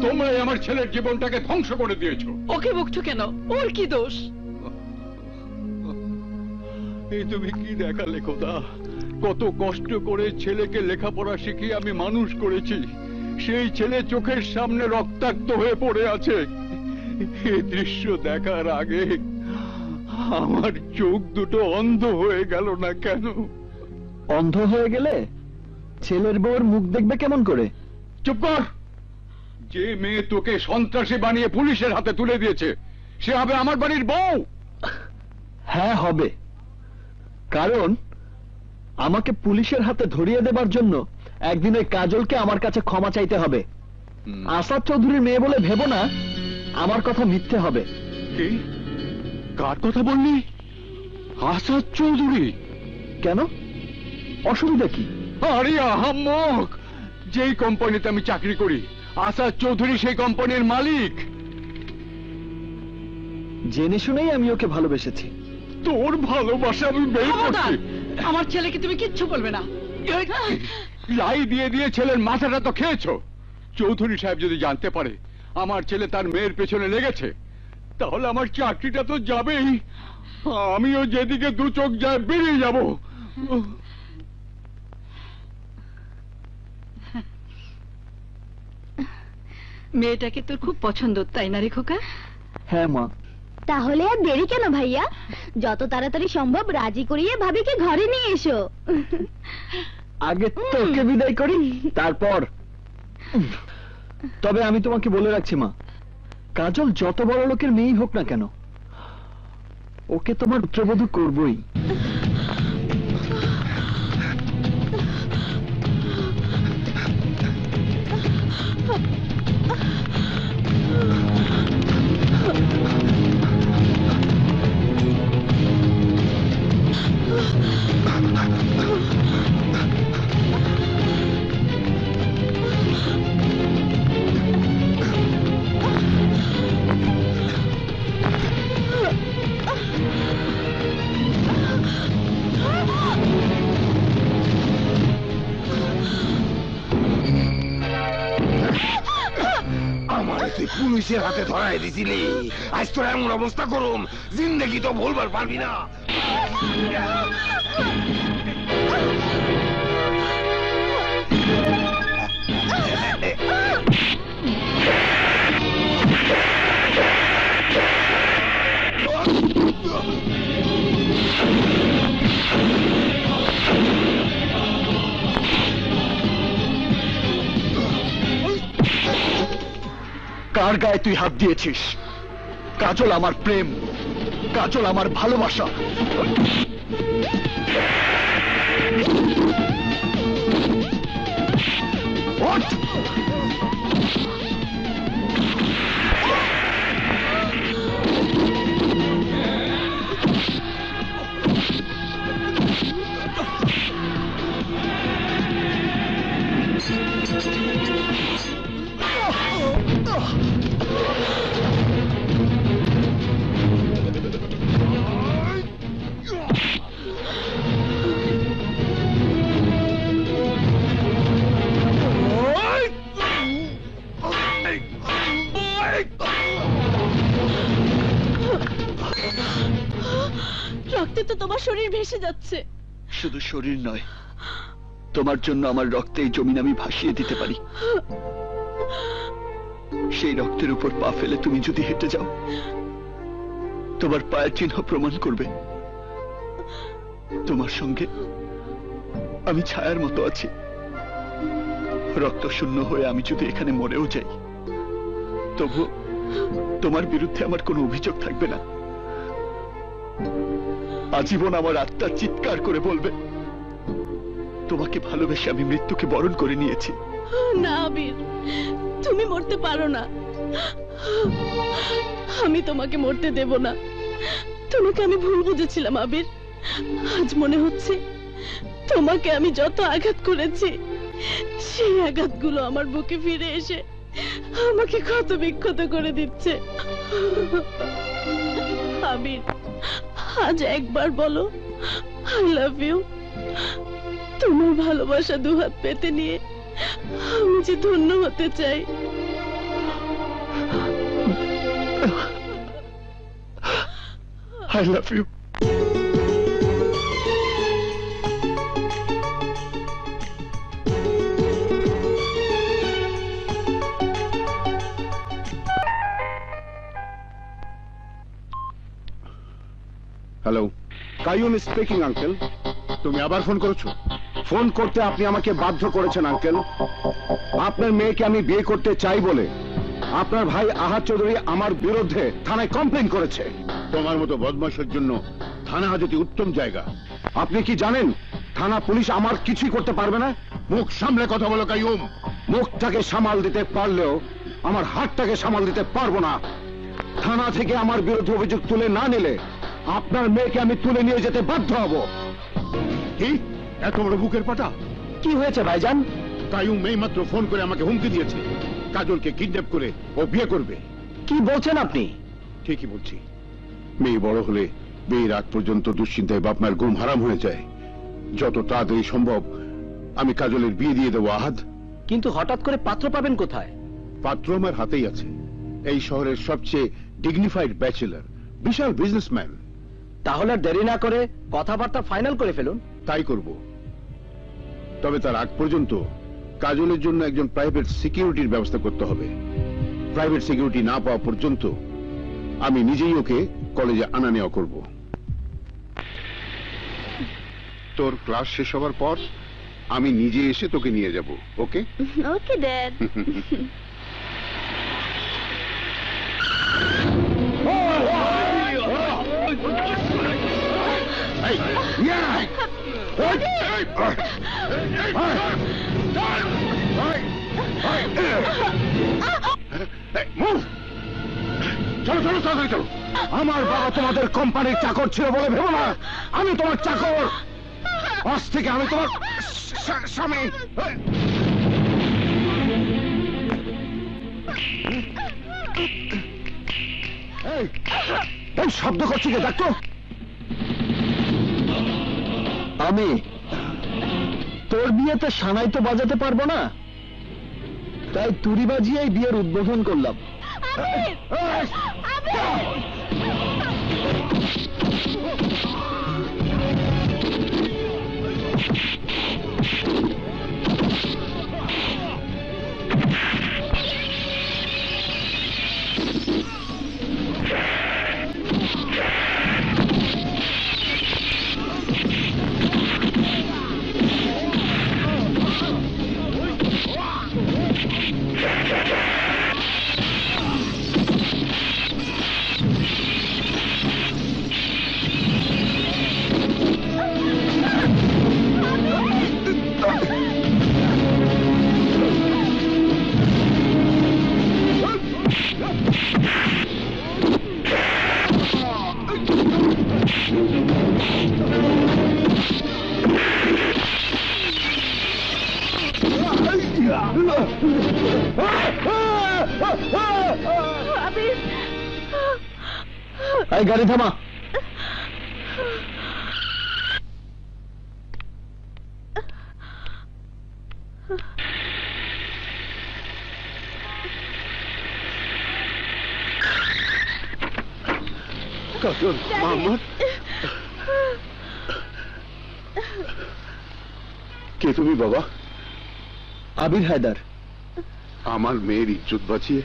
তোমরাই আমার ছেলের জীবনটাকে ধ্বংস করে দিয়েছো। ওকে বকছো কেন? ওর কি দোষ? এই তুমি কি দেখালে খোদা? কত কষ্ট করে ছেলেকে লেখাপড়া শিখিয়ে আমি মানুষ করেছি, সেই ছেলে চোখের সামনে রক্তাক্ত হয়ে পড়ে আছে। এই দৃশ্য দেখার আগে আমার চোখ দুটো অন্ধ হয়ে গেল না কেন? অন্ধ হয়ে গেলে ছেলের বউর মুখ দেখবে কেমন করে? চুপ কর। যে মেয়ে তোকে সন্ত্রাসী বানিয়ে পুলিশের হাতে তুলে দিয়েছে, সে হবে আমার বাড়ির বউ? হ্যাঁ হবে, কারণ আমাকে পুলিশের হাতে ধরিয়ে দেবার জন্য একদিন ওই কাজলকে আমার কাছে ক্ষমা চাইতে হবে। আসাদ চৌধুরীর মেয়ে বলে ভেবো না আমার কথা মিথ্যে হবে। কি? কার কথা বললি? আসাদ চৌধুরী? কেন, অসুবিধা কি? আরে আহাম্মক, যেই কোম্পানিতে আমি চাকরি করি আসাদ চৌধুরী সেই কোম্পানির মালিক। জেনে শুনেই আমি ওকে ভালোবেসেছি। তোর ভালোবাসা আমি বের করছি। আমার ছেলেকে তুমি কিচ্ছু বলবে না। লাই দিয়ে দিয়ে ছেলের মাথাটা তো খেয়েছো। চৌধুরী সাহেব যদি জানতে পারে আমার ছেলে তার মেয়ের পেছনে লেগেছে, তাহলে আমার চাকরিটা তো যাবেই। আমিও যেদিকে দু চোখ যায় বেরিয়ে যাব। মেয়েটাকে তোর খুব পছন্দ, তাই না রে খোকা? হ্যাঁ মা। তাহলে আর দেরি কেন ভাইয়া? যত তাড়াতাড়ি সম্ভব রাজি করিয়ে ভাবিকে ঘরে নিয়ে এসো। আগে তোকে বিদায় করি, তারপর। তবে আমি তোমাকে বলে রাখছি মা, কাজল যত বড় লোকের মেয়েই হোক না কেন, ওকে তোমার পুত্রবধূ করবই। তুই পুলিশের হাতে ধরাই দিছিলি, আজ তোর এমন অবস্থা করুম জিন্দেগি তো ভুলবার পারবি না। কার গায়ে তুই হাত দিয়েছিস? কাজল আমার প্রেম, কাজল আমার ভালোবাসা। রক্তে তো তোমার শরীর ভেসে যাচ্ছে। শুধু শরীর নয়, তোমার জন্য আমার রক্তে এই জমিন আমি ভাসিয়ে দিতে পারি। সেই রক্তের উপর পা ফেলে তুমি যদি হেঁটে যাও, তোমার পায়ের চিহ্ন প্রমাণ করবে তোমার সঙ্গে আমি ছায়ার মতো আছি। রক্ত শূন্য হয়ে আমি যদি এখানে মরেও যাই, তবু তোমার বিরুদ্ধে আমার কোনো অভিযোগ থাকবে না। আজীবন আমার আত্মা চিৎকার করে বলবে, তোমাকে ভালোবেসে আমি মৃত্যুকে বরণ করে নিয়েছি। না আবির, তুমি মরতে পারো না। আমি তোমাকে মরতে দেব না। তোমাকে আমি ভুল বুঝেছিলাম আবির। আজ মনে হচ্ছে তোমাকে আমি যত আঘাত করেছি, সেই আঘাতগুলো আমার বুকে ফিরে এসে আমাকে ক্ষত বিক্ষত করে দিচ্ছে। আবির, আজ একবার বলো আই লাভ ইউ। তোমার ভালোবাসা দুহাত পেতে নিয়ে আমি যে ধন্য হতে চাই। I love you. Hello, Kaiyum speaking uncle. তুমি আবার ফোন করেছো? ফোন করতে আপনি আমাকে বাধ্য করেছেন আঙ্কেল। আপনার মেয়েকে আমি বিয়ে করতে চাই বলে আপনার ভাই আহাদ চৌধুরী আমার বিরুদ্ধে থানায় কমপ্লেন করেছে। তোমার মতো বদমাশের জন্য থানা হাজতে উত্তম জায়গা। আপনি কি জানেন থানা পুলিশ আমার কিছুই করতে পারবে না? মুখ সামলে কথা বলো কাইয়ুম। মুখটাকে সামাল দিতে পারলেও আমার হাতটাকে সামাল দিতে পারবো না। থানা থেকে আমার বিরুদ্ধে অভিযোগ তুলে না নিলে আপনার মেয়েকে আমি তুলে নিয়ে যেতে বাধ্য হব। কি এত বড় বুকের পাটা? কি হয়েছে ভাইজান? কাইয়ুম এইমাত্র ফোন করে আমাকে হুমকি দিয়েছে কাজলকে কিডন্যাপ করে ও বিয়ে করবে। কি বলছেন আপনি? ঠিকই বলছি। মেয়ে বড় হলে বিয়ের আগ পর্যন্ত দুশ্চিন্তায় বাপ মায়ের ঘুম হারাম হয়ে যায়। যত তাড়াতাড়ি সম্ভব আমি কাজলের বিয়ে দিয়ে দেবো আহাদ। কিন্তু হঠাৎ করে পাত্র পাবেন কোথায়? পাত্র আমার হাতেই আছে। এই শহরের সবচেয়ে ডিগনিফাইড ব্যাচেলর, বিশাল বিজনেসম্যান। তাহলে আর দেরি না করে কথাবার্তা ফাইনাল করে ফেলুন। তাই করব। তবে তার আগ পর্যন্ত কাজলের জন্য একজন প্রাইভেট সিকিউরিটির ব্যবস্থা করতে হবে। প্রাইভেট সিকিউরিটি না পাওয়া পর্যন্ত আমি নিজেই ওকে কলেজে আনা নেওয়া করব। তোর ক্লাস শেষ হওয়ার পর আমি নিজে এসে তোকে নিয়ে যাব। ওকে? Okay dad. চলো চলো তাড়াতাড়ি চলো। আমার বাবা তোমাদের কোম্পানির চাকর ছিল বলে ভেবো না আমি তোমার চাকর। আজ থেকে আমি তোমার স্বামী। এই শব্দ করছি কে? দেখো আমি তোর বিয়েতে সানাই তো বাজাতে পারবো না, তাই তুড়ি বাজিয়ে এই বিয়ের উদ্বোধন করলাম। এই গাড়ি থামা। কাজল, মোহাম্মদ, কে তুমি বাবা? আবির হায়দার। আমার মেয়ের ইজ্জত বাঁচিয়ে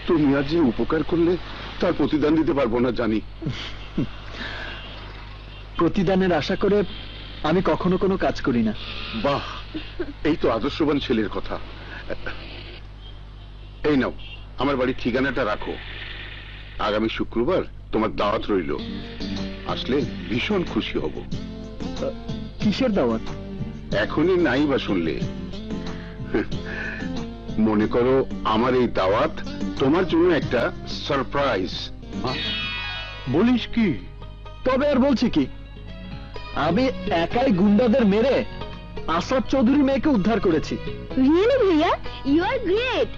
তুমি আজ যে উপকার করলে তার প্রতিদান দিতে পারবো না জানি। প্রতিদানের আশা করে আমি কখনো কোনো কাজ করি না। বাহ, এই তো আদর্শবান ছেলের কথা। এই নাও, আমার বাড়ির ঠিকানাটা রাখো। আগামী শুক্রবার তোমার দাওয়াত রইল, আসলে ভীষণ খুশি হব। কিসের দাওয়াত? এখনই নাই বা শুনলে? মনে করো আমার এই দাওয়াত তোমার জন্য একটা সারপ্রাইজ। বলিস কি? তবে আর বলছি কি, আমি একাই গুন্ডাদের মেরে আসাদ চৌধুরী মেয়েকে উদ্ধার করেছি। রিয়েলি ভাইয়া, ইউ আর গ্রেট।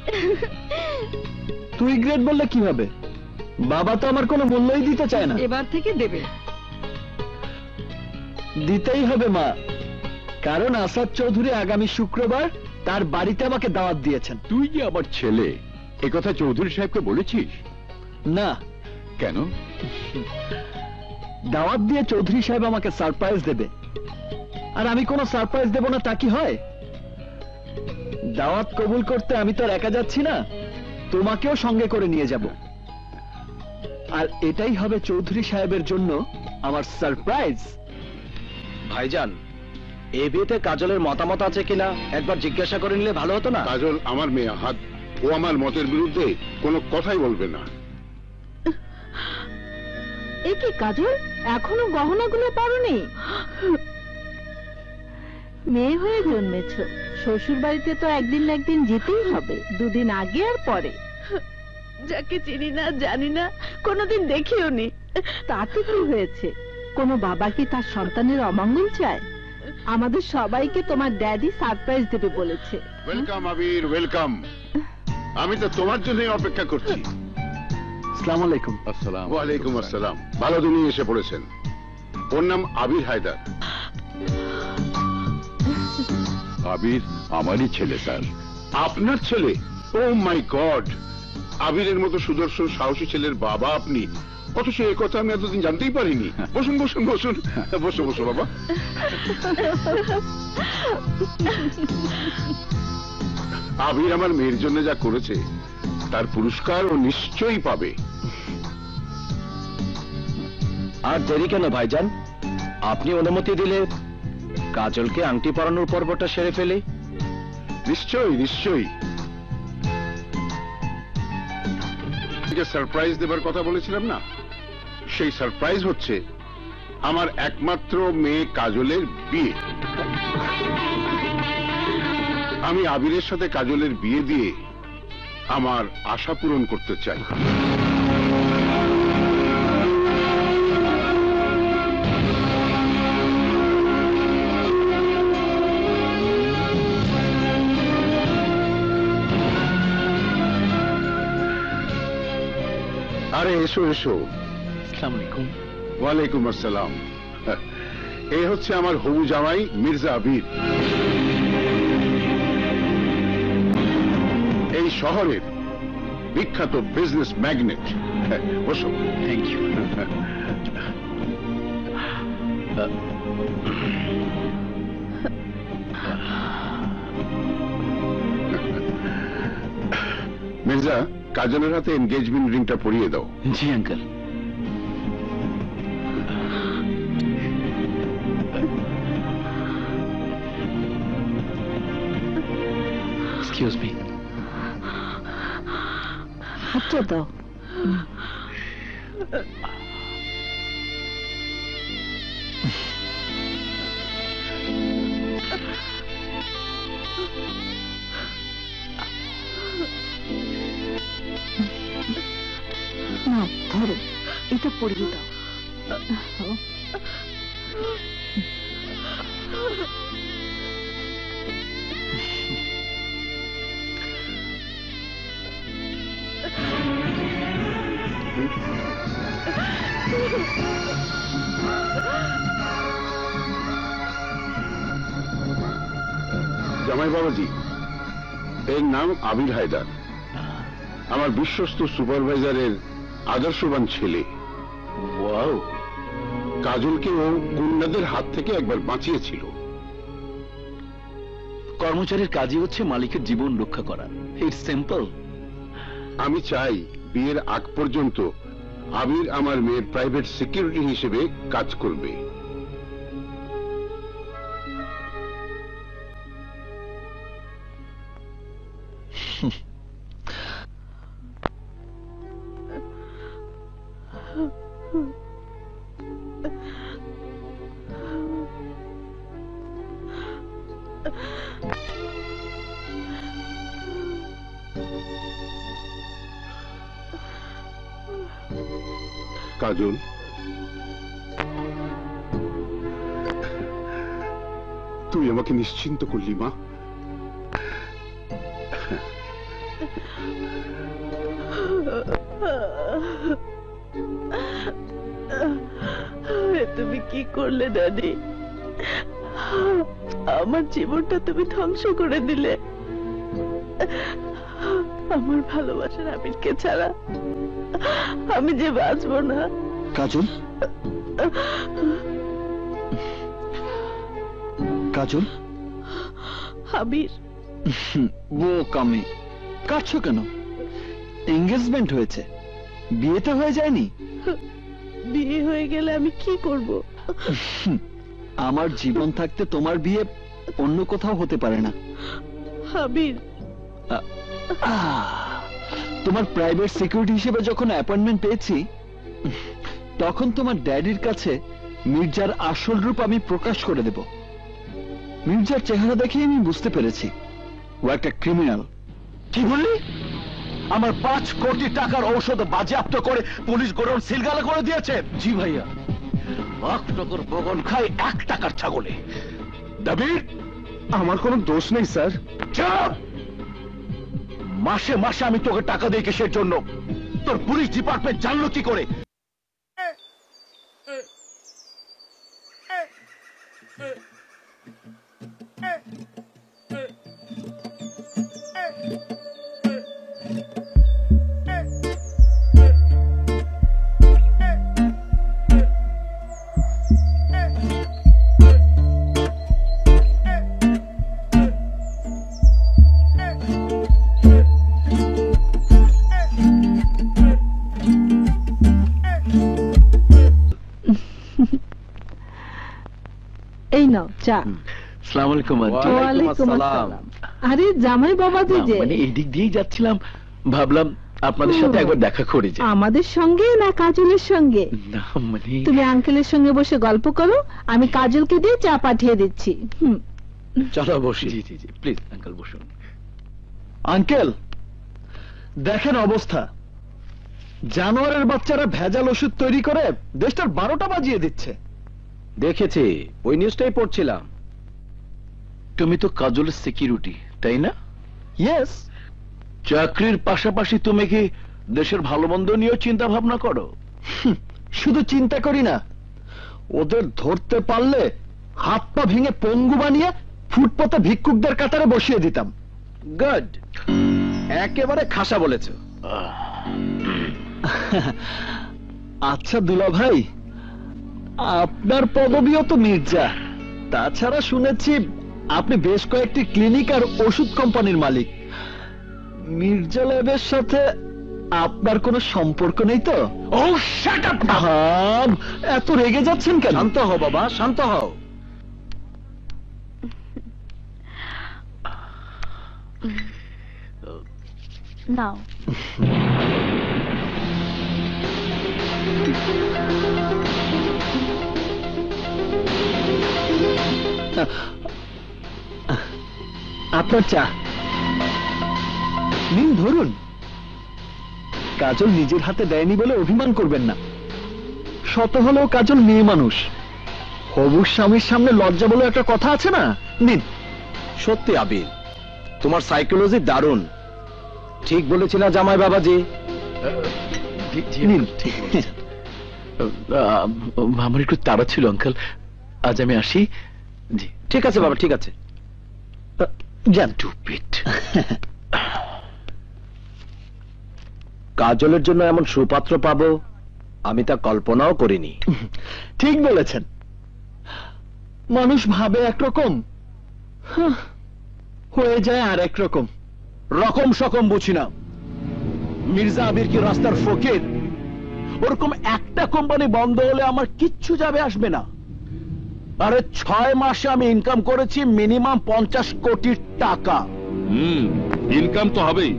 তুই গ্রেট বললে কি হবে? বাবা তো আমার কোনো মূল্যই দিতে চায় না। এবার থেকে দেবে। দিতেই হবে মা, কারণ আসাদ চৌধুরী আগামী শুক্রবার তার বাড়িতে আমাকে দাওয়াত দিয়েছেন। তুই যে আমার ছেলে, একথা চৌধুরী সাহেবকে বলেছিস? না। কেন? দাওয়াত দিয়ে চৌধুরী সাহেব আমাকে সারপ্রাইজ দেবে, আর আমি কোনো সারপ্রাইজ দেব না তা কি হয়? দাওয়াত কবুল করতে আমি তো আর একা যাচ্ছি না, তোমাকেও সঙ্গে করে নিয়ে যাব। আর এটাই হবে চৌধুরী সাহেবের জন্য আমার সারপ্রাইজ। ভাইজান, এই বিয়েতে কাজলের মতামত আছে কিনা একবার জিজ্ঞাসা করে নিলে ভালো হতো না? কাজল আমার মেয়ে, হাত ও আমার মতের বিরুদ্ধে কোনো কথাই বলবে না। এ কি কাজল, এখনো গহনাগুলো পরনি? মেয়ে হয়ে জন্মেছ, শ্বশুর বাড়িতে তো একদিন না একদিন যেতেই হবে, দুদিন আগে আর পরে। যাকে চিনি না, জানি না, কোনোদিন দেখিও নি, তাতে কি হয়েছে? কোনো বাবা কি তার সন্তানের অমঙ্গল চায়? আমাদের সবাইকে তোমার ড্যাডি সারপ্রাইজ দেবে বলেছে। ওয়েলকাম আবির, ওয়েলকাম। আমি তো তোমার জন্যই অপেক্ষা করছি। আসসালামু আলাইকুম। আসসালাম। ওয়ালাইকুম আসসালাম। ভালো দিনই এসে পড়েছেন। ওর নাম আবির হায়দার। আবির আমারই ছেলে স্যার। আপনার ছেলে? ও মাই গড, আবিরের মতো সুদর্শন সাহসী ছেলের বাবা আপনি, অথচ এ কথা আমি এতদিন জানতেই পারিনি। বসুন বসুন বসুন, বসো বসো বাবা। আবির আমার মেয়ের জন্য যা করেছে তার পুরস্কার ও নিশ্চয়ই পাবে। আর দেরি কেন ভাইজান, আপনি অনুমতি দিলে কাজলকে আংটি পরানোর পর্বটা সেরে ফেলি। নিশ্চয়ই নিশ্চয়ই। সারপ্রাইজ দেবার কথা বলেছিলাম না, সেই সারপ্রাইজ হচ্ছে আমার একমাত্র মেয়ে কাজলের বিয়ে। আমি আবিরের সাথে কাজলের বিয়ে দিয়ে আমার আশা পূরণ করতে চাই। আরে এসো এসো। আসসালামু আলাইকুম। ওয়ালাইকুম আসসালাম। এই হচ্ছে আমার হবু জামাই মির্জা আবির, এই শহরের বিখ্যাত বিজনেস ম্যাগনেট। বসো। Thank you. মির্জা, কাজলের হাতে এনগেজমেন্ট রিংটা পরিয়ে দাও। জি আঙ্কেল। Excuse me. হাতটা দাও। না, ধরো, এটা পরিয়ে দাও। জামাই বাবাজি, এর নাম আবির হায়দার, আমার বিশ্বস্ত সুপারভাইজারের আদর্শবান ছেলে। ওয়াও, কাজলকে ও গুন্ডাদের হাত থেকে একবার বাঁচিয়েছিল। কর্মচারীর কাজই হচ্ছে মালিকের জীবন রক্ষা করা। It's simple. আমি চাই বিয়ের আগ পর্যন্ত আবির আমার মেয়ের প্রাইভেট সিকিউরিটি হিসেবে কাজ করবে। কাজল, তুই আমাকে নিশ্চিন্ত করলি মা। তুমি কি করলে ড্যাডি? আমার জীবনটা তুমি ধ্বংস করে দিলে। আমার ভালোবাসার আবিরকে ছাড়া আমি যে বাঁচবো না। কাজল, কাজল, আবির, ও কামে কাটছো কেন? এঙ্গেজমেন্ট হয়েছে, বিয়েতে হয়ে যায়নি? বিয়ে হয়ে গেলে আমি কি করব? আমার জীবন থাকতে তোমার বিয়ে অন্য কোথাও হতে পারে না। আবির, তোমার প্রাইভেট সিকিউরিটি হিসেবে যখন অ্যাপয়েন্টমেন্ট পেয়েছি, তখন তোমার ড্যাডির কাছে মির্জার আসল রূপ আমি প্রকাশ করে দেব। মির্জার চেহারা দেখে আমি বুঝতে পেরেছি ও একটা ক্রিমিনাল। কি বললি? আমার 5 কোটি টাকার ঔষধ বাজেয়াপ্ত করে পুলিশ গোডাউন সিলগালা করে দিয়েছে। জি ভাইয়া। বাঘনগর বগন খায় 1 টাকার ছাগলে। দাবির আমার কোনো দোষ নেই স্যার। চুপ! মাসে মাসে আমি তোকে টাকা দিই কিসের জন্য? তোর পুলিশ ডিপার্টমেন্ট জানলো কি করে? এই নাও চা। আসসালামু আলাইকুম আন্টি। ওয়ালাইকুম আসসালাম। আরে জামাই বাবাজি যে। মানে এই দিক দিয়েই যাচ্ছিলাম, ভাবলাম আপনাদের সাথে একবার দেখা করে যাই। আমাদের সঙ্গে না কাজলের সঙ্গে? না মানে তুমি আঙ্কেলের সঙ্গে বসে গল্প করো, আমি কাজলকে দিয়ে চা পাঠিয়ে দিচ্ছি। চলো বসি। জি জি জি, প্লিজ আঙ্কেল বসুন। আঙ্কেল দেখেন অবস্থা, জানোয়ারের বাচ্চারা ভেজাল ওষুধ তৈরি করে দেশটার 12টা বাজিয়ে দিচ্ছে। দেখেছি, ওই নিউজটাই পড়ছিলাম। তুমি তো কাজলের সিকিউরিটি, তাই না? ইয়েস। চাকরির পাশাপাশি তুমি কি দেশের ভালো মন্দ নিয়েও চিন্তা ভাবনা করো? শুধু চিন্তা করি না, ওদের ধরতে পারলে হাত পা ভেঙে পঙ্গু বানিয়ে ফুটপাতে ভিক্ষুকদের কাতারে বসিয়ে দিতাম। গুড, একেবারে খাসা বলেছ। আচ্ছা দুলা ভাই, আপনার পদবিও তো মির্জা, তাছাড়া শুনেছি আপনি বেশ কয়েকটি ক্লিনিক আর ওষুধ কোম্পানির মালিক। মির্জা ল্যাবের সাথে আপনার কোনো সম্পর্ক নেই তো? ও শাট আপ! এত রেগে যাচ্ছেন কেন? শান্ত হও বাবা, শান্ত হও। নাও। আপনার চা নিন, ধরুন। কাজল নিজের হাতে দেয়নি বলে অভিমান করবেন না। শত হলেও কাজল মেয়ে মানুষ, হবু স্বামীর সামনে লজ্জা বলে একটা কথা আছে না। নিন। সত্যি আবির, তোমার সাইকোলজি দারুণ। ঠিক বলেছিল জামাই বাবাজি। নিন। ঠিক বলেছেন। আমার একটু তাড়া ছিল আঙ্কেল, আজ আমি আসি। জি ঠিক আছে বাবা, ঠিক আছে। যান। টুপিট। কাজলের জন্য এমন সুপাত্র পাবো আমি তা কল্পনাও করিনি। ঠিক বলেছেন, মানুষ ভাবে একরকম, হয়ে যায় আর এক রকম। রকম সকম বুঝি না। মির্জা আবির কি রাস্তার ফকির? ওরকম একটা কোম্পানি বন্ধ হলে আমার কিচ্ছু যাবে আসবে না। আরে 6 মাসে আমি ইনকাম করেছি মিনিমাম 50 কোটি টাকা। ইনকাম তো হবেই।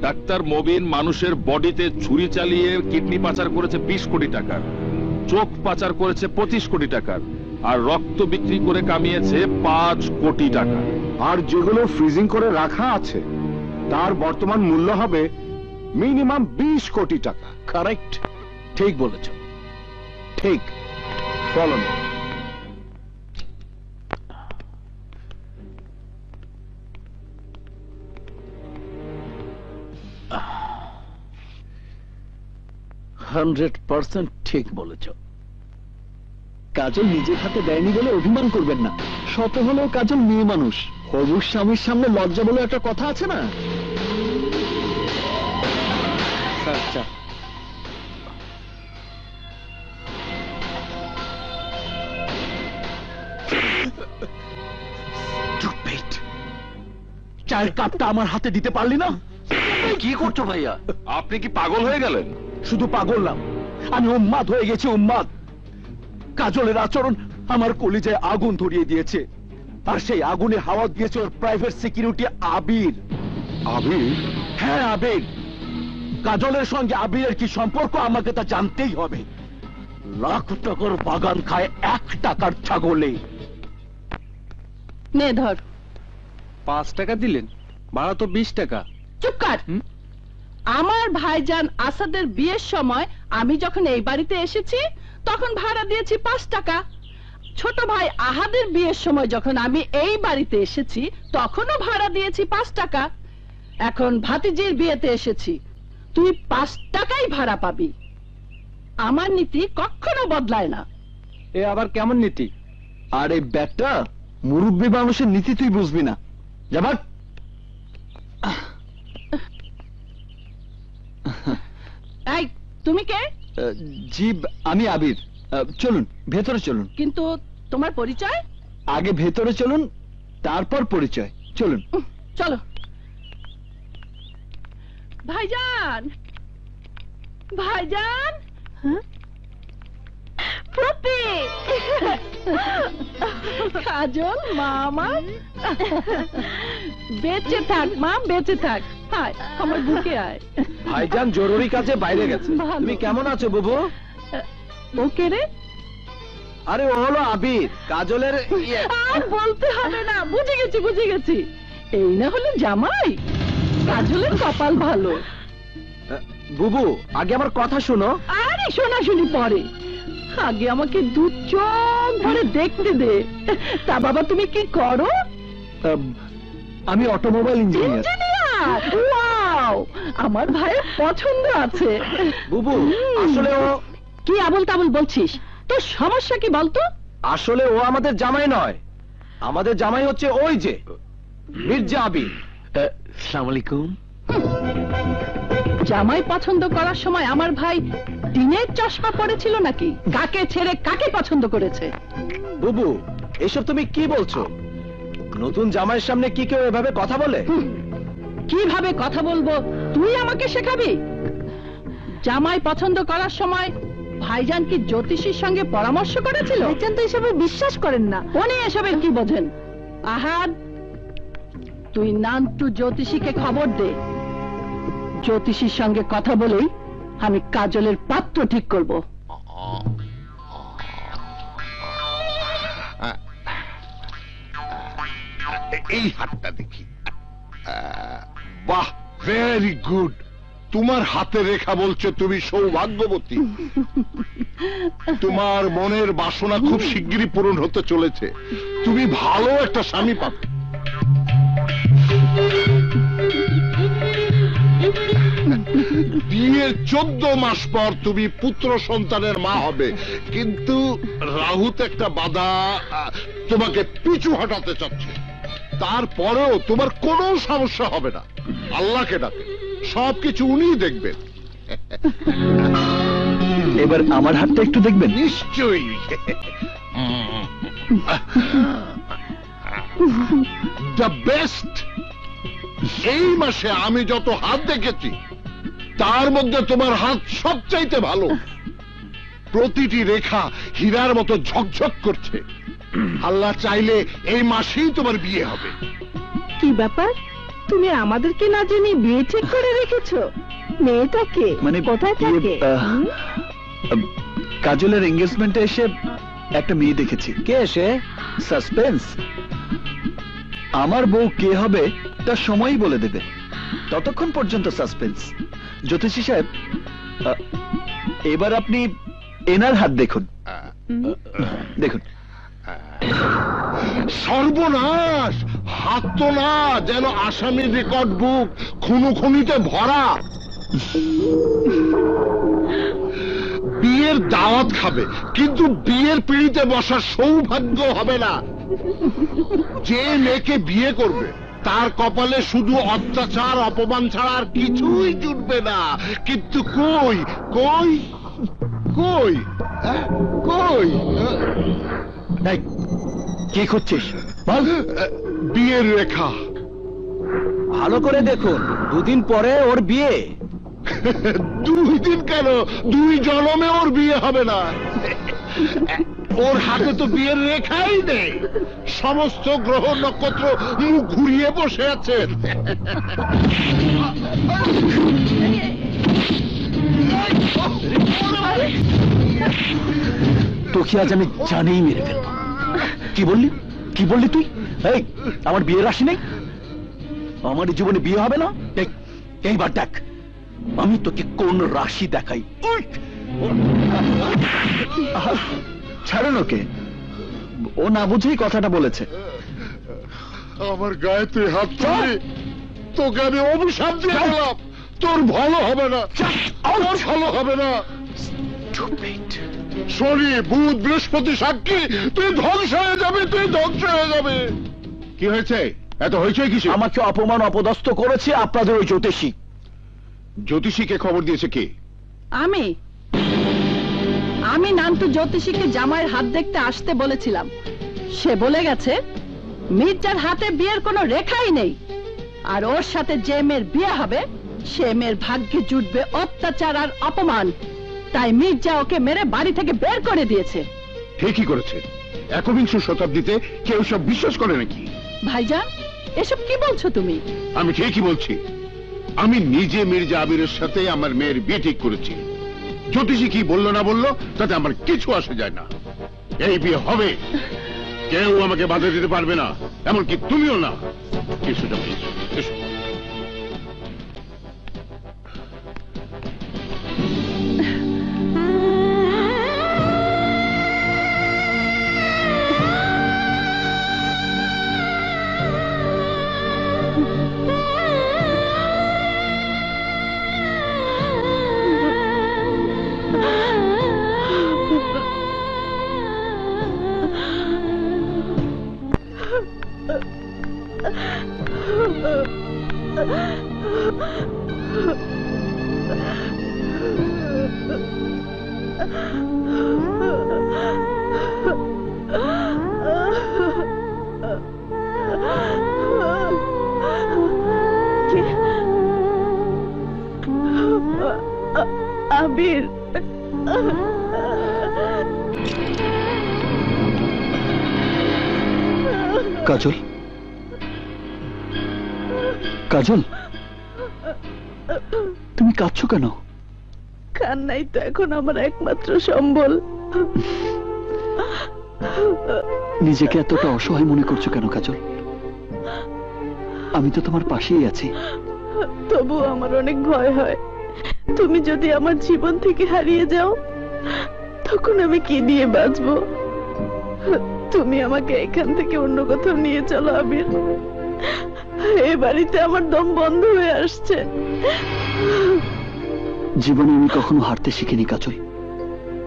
ডাক্তার মবিন মানুষের বডিতে ছুরি চালিয়ে কিডনি পাচার করেছে 20 কোটি টাকার, চোখ পাচার করেছে 25 কোটি টাকার, আর রক্ত বিক্রি করে কামিয়েছে 5 কোটি টাকা। আর যেগুলো ফ্রিজিং করে রাখা আছে তার বর্তমান মূল্য হবে মিনিমাম 20 কোটি টাকা। কারেক্ট, ঠিক বলেছ, ঠিক। Follow me. ঠিক বলেছ। কাজল নিজের হাতে দেয়নি বলে অভিমান করবেন না। শত হলেও কাজল মেয়ে মানুষ। হবু স্বামীর সামনে লজ্জা বলে একটা কথা আছে না? আচ্ছা, চায়ের কাপটা আমার হাতে দিতে পারলি না? কি করছো ভাইয়া? আপনি কি পাগল হয়ে গেলেন? শুধু পাগল না, আমি উন্মাদ হয়ে গেছি, উন্মাদ। কাজলের আচরণ আমার কলিজায় আগুন ধরিয়ে দিয়েছে, আর সেই আগুনে হাওয়া দিয়েছে ওর প্রাইভেট সিকিউরিটি আবির। আবির? হ্যাঁ, আবির। কাজলের সঙ্গে আবিরের কি সম্পর্ক আমাকে তা জানতেই হবে। লাখ টাকার বাগান খায় 1 টাকার ছাগলে। নে ধর। 5 টাকা দিলেন, ভাড়া তো 20 টাকা। চুপ কর। আমার ভাইজান আসাদের বিয়ের সময় আমি যখন এই বাড়িতে এসেছি তখন ভাড়া দিয়েছি 5 টাকা। ছোট ভাই আহাদের বিয়ের সময় যখন আমি এই বাড়িতে এসেছি তখনও ভাড়া দিয়েছি 5 টাকা। এখন ভাতিজির বিয়েতে এসেছি, তুই 5 টাকাই ভাড়া পাবি। আমার নীতি কখনো বদলায় না। এ আবার কেমন নীতি? আরে বেটা, মুরব্বী মানুষের নীতি তুই বুঝবি না। যাবার এই, তুমি কে? জি, আমি আবির। চলুন ভেতরে চলুন। কিন্তু তোমার পরিচয়? আগে ভেতরে চলুন, তারপর পরিচয়। চলুন। চলো। ভাইজান, ভাইজান, পুপি, কাজল, মামা, বেঁচে থাক মা, বেঁচে থাক। আয় আমার বুকে আয়। ভাইজান জরুরি কাজে বাইরে গেছে। ভালো। তুমি কেমন আছো বুবু? ওকে রে? আরে ও হলো আবির, কাজলের আর বলতে হবে না, বুঝে গেছি, বুঝে গেছি। এই না হলে জামাই? কাজলের কপাল ভালো। বুবু, আগে আমার কথা শোনো। আরে শোনাশুনি পরে, আগে আমাকে 2 চোখ ভরে দেখতে দে। তা বাবা তুমি কি করো? আমি অটোমোবাইল ইঞ্জিনিয়ার। ইঞ্জিনিয়ার? ওয়াও, আমার ভাইয়ের পছন্দ আছে। বুবু, আসলে ও কি আবল তাবল বলছিস? তোর সমস্যা কি বলতো? আসলে ও আমাদের জামাই নয়, আমাদের জামাই হচ্ছে ওই যে মির্জা আবির। আসসালামু আলাইকুম। জামাই পছন্দ করার সময় আমার ভাই দিনের চশমা পড়েছিল নাকি? কাকে ছেড়ে কাকে পছন্দ করেছে? বুবু, এসব তুমি কি বলছো? নতুন জামাইয়ের সামনে কি কেউ এভাবে কথা বলে? কিভাবে কথা বলবো তুই আমাকে শেখাবি? জামাই পছন্দ করার সময় ভাইজান কি জ্যোতিষীর সঙ্গে পরামর্শ করেছিল? ভাইজান তো এসবে বিশ্বাস করেন না। উনি এসবের কি বোঝেন? আহাদ, তুই নান্টু জ্যোতিষীকে খবর দে। জ্যোতিষীর সঙ্গে কথা বলেই আমি কাজলের পাত্র ঠিক করব। এই হাতটা দেখি। বাহ, ভেরি গুড। তোমার হাতে রেখা বলছে তুমি সৌভাগ্যবতী। তোমার মনের বাসনা খুব শিগগিরই পূরণ হতে চলেছে। তুমি ভালো একটা স্বামী পাবে। বিয়ের 14 মাস পর তুমি পুত্র সন্তানের মা হবে, কিন্তু রাহুত একটা বাধা তোমাকে পিছু হটাতে চাচ্ছে। তারপরেও তোমার কোনো সমস্যা হবে না। আল্লাহকে ডাকে, সবকিছু উনিই দেখবেন। এবার আমার হাতটা একটু দেখবেন? নিশ্চয়ই। The best. এই মাসে আমি যত হাত দেখেছি তার মধ্যে তোমার হাত সবচাইতে ভালো। প্রতিটি রেখা হীরার মতো ঝকঝক করছে। আল্লাহ চাইলে এই মাসেই তোমার বিয়ে হবে। কি ব্যাপার, তুমি আমাদেরকে না জেনে বিয়ে ঠিক করে রেখেছো? মেয়েটাকে মানে কোথায় থাকে? কাজলের এঙ্গেজমেন্টে এসে একটা মেয়ে দেখেছি। কে সে? সাসপেন্স। আমার বউ কে হবে তা সময়ই বলে দেবে, ততক্ষণ পর্যন্ত সাসপেন্স। জ্যোতিষী সাহেব, এবার আপনি এনার হাত দেখুন। দেখুন। সর্বনাশ! হাত তো না, যেন আসামির রেকর্ড বুক খুনোখুনিতে ভরা। বিয়ের দাওয়াত খাবে, কিন্তু বিয়ের পিঁড়িতে বসার সৌভাগ্য হবে না। যে মেয়েকে বিয়ে করবে তার কপালে শুধু অত্যাচার অপমান ছাড়া আর কিছুই জুটবে না। কিন্তু কই কই কই কই কি খুঁজছিস বল? বিয়ের রেখা। ভালো করে দেখুন, 2 দিন পরে ওর বিয়ে। 2 দিন কেন, 2 জন্মে ওর বিয়ে হবে না। ওর হাতে তো বিয়ের রেখাই নেই। সমস্ত গ্রহ নক্ষত্র মুখ ঘুরিয়ে বসে আছেন। তোকে আজ আমি জানেই মেরে ফেলবো। কি বললি, কি বললি তুই? এই, আমার বিয়ের রাশি নেই, আমার জীবনে বিয়ে হবে না। এইবার দেখ আমি তোকে কোন রাশি দেখাই। ছাড়ুন ওকে, ও না বুঝেই কথাটা বলেছে। আমার গায়ে তুই হাত তুলি, তোকে আমি অভিশাপ দিয়ে দিলাম। তোর ভালো হবে না, তোর ভালো হবে না। শনি বুধ বৃহস্পতি সাক্ষী, তুই ধ্বংস হয়ে যাবে, তুই ধ্বংস হয়ে যাবে। কি হয়েছে? এত হয়েছে কিছু? আমাকে অপমান অপদস্থ করেছে আপনাদের ওই জ্যোতিষী। জ্যোতিষীকে খবর দিয়েছে কে? আমি নান্তু জ্যোতিষীকে জামাইয়ের হাত দেখতে আসতে বলেছিলাম। সে বলে গেছে মির্জার হাতে বিয়ের কোনো রেখাই নেই, আর ওর সাথে যে মেয়ের বিয়ে হবে সে মেয়ের ভাগ্যে জুটবে অত্যাচার আর অপমান। তাই মির্জা ওকে মেরে বাড়ি থেকে বের করে দিয়েছে। ঠিকই করেছে। 21শ শতাব্দীতে কেউ সব বিশ্বাস করে নাকি? ভাইজান, এসব কি বলছো তুমি? আমি ঠিকই বলছি। আমি নিজে মির্জা আবিরের সাথে আমার মেয়ের বিয়ে ঠিক করেছি। জ্যোতিষী কি বললো না বললো তাতে আমার কিছু আসে যায় না। এই বিয়ে হবে, কেউ আমাকে বাধা দিতে পারবে না, এমনকি তুমিও না। এসো যাবো, এসো। আবির, কাজল, কাজল, তুমি কাঁদছো কেন? কান্নাই তো এখন আমার একমাত্র সম্বল। নিজেকে এতটা অসহায় মনে করছো কেন কাজল? আমি তো তোমার পাশেই আছি। তবু আমার অনেক ভয় হয়, তুমি যদি আমার জীবন থেকে হারিয়ে যাও তখন আমি কি দিয়ে বাঁচবো? তুমি আমাকে এখান থেকে অন্য কোথাও নিয়ে চলো আবির। এই বাড়িতে আমার দম বন্ধ হয়ে আসছে। জীবনে আমি কখনো হারতে শিখিনি কাজল।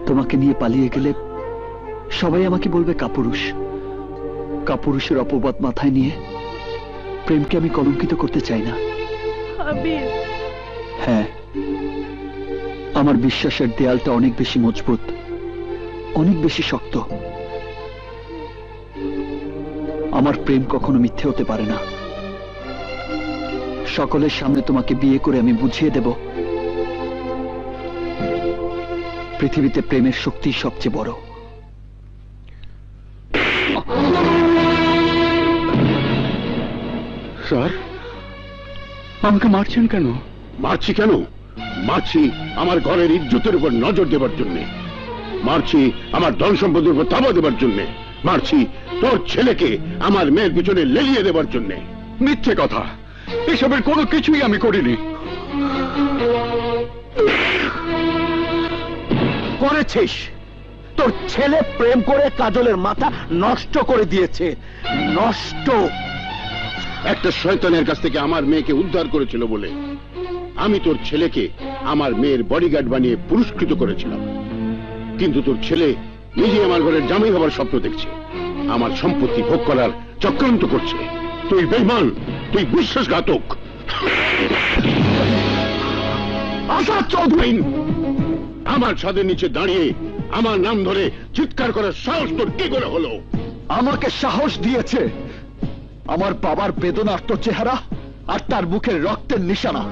তোমাকে নিয়ে পালিয়ে গেলে সবাই আমাকে বলবে কাপুরুষ। কাপুরুষের অপবাদ মাথায় নিয়ে প্রেমকে আমি কলঙ্কিত করতে চাই না। আবির, হ্যাঁ, আমার বিশ্বাসের দেয়ালটা অনেক বেশি মজবুত, অনেক বেশি শক্ত। আমার প্রেম কখনো মিথ্যে হতে পারে না। সকলের সামনে তোমাকে বিয়ে করে আমি বুঝিয়ে দেব পৃথিবীতে প্রেমের শক্তি সবচেয়ে বড়। স্যার, আমাকে মারছেন কেন? মারছি কেন? মারছি আমার ঘরের ইজ্জতের উপর নজর দেবার জন্যে, মারছি আমার ধন সম্পদের উপর তাবা দেবার জন্যে, মারছি তোর ছেলেকে আমার মেয়ের পিছনে লেলিয়ে দেবার জন্যে। মিথ্যে কথা, এসবের কোনো কিছুই আমি করিনি। করেছিস। তোর ছেলে প্রেম করে কাজলের মাথা নষ্ট করে দিয়েছে। নষ্ট। একটা শয়তানের কাছ থেকে আমার মেয়েকে উদ্ধার করেছিল বলে আমি তোর ছেলেকে আমার মেয়ের বডিগার্ড বানিয়ে পুরস্কৃত করেছিলাম, কিন্তু তোর ছেলে নিজে আমার ঘরের জামাই হবার স্বপ্ন দেখছে, আমার সম্পত্তি ভোগ করার চক্রান্ত করছে। তুই বেঈমান, তুই বিশ্বাসঘাতক। আসাদ চৌধুরী, আমার ছাদের নিচে দাঁড়িয়ে আমার নাম ধরে চিৎকার করার সাহস তোর কি করে হলো? আমাকে সাহস দিয়েছে আমার বাবার বেদনার্ত চেহারা আর তার মুখের রক্তের নিশানা।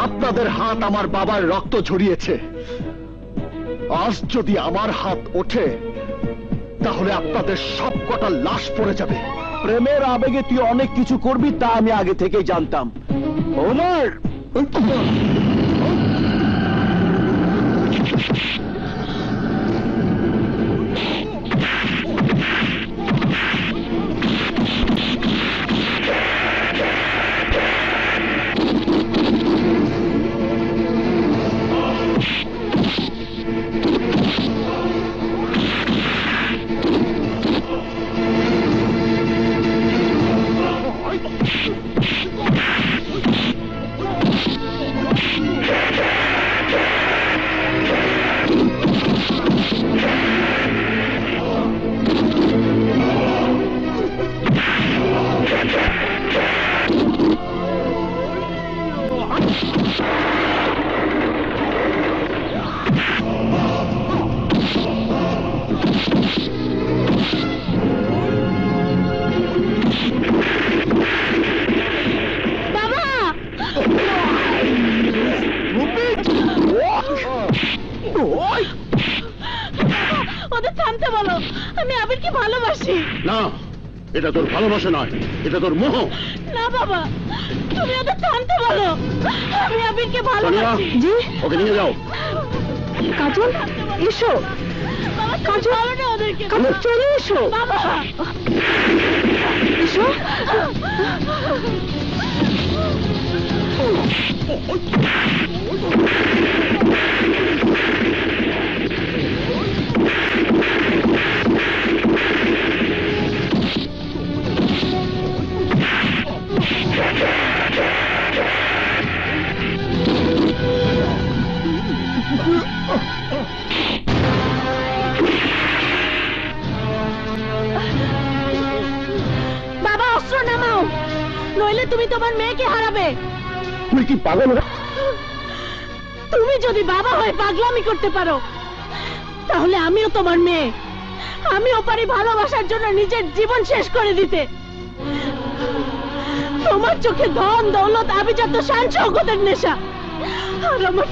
আপনাদের হাত আমার বাবার রক্ত ঝরিয়েছে। আজ যদি আমার হাত ওঠে তাহলে আপনাদের সব কটা লাশ পড়ে যাবে। প্রেমের আবেগে তুই অনেক কিছু করবি তা আমি আগে থেকেই জানতাম। ওমর, ওদের থামতে বলো, আমি আবিরকে ভালোবাসি। না, এটা তোর ভালোবাসা নয়, এটা তোর মোহ। না বাবা, তুমি ওদের থামতে বলো, আমি আবিরকে ভালোবাসি। জি, ওকে নিয়ে যাও। কাজল, এসো। কাজল, না ওদেরকে, কাজল চলে এসো। বাবা, এসো। বাবা, অস্ত্র নামাও, নইলে তুমি তোমার মেয়েকে হারাবে। তুই কি পাগল? তুমি যদি বাবা হয়ে পাগলামি করতে পারো তাহলে আমিও তোমার মেয়ে, আমিও পারি ভালোবাসার জন্য নিজের জীবন শেষ করে দিতে। তোমার চোখে ধন দৌলত আভিজাত্য শান শৌকতের নেশা, আর আমার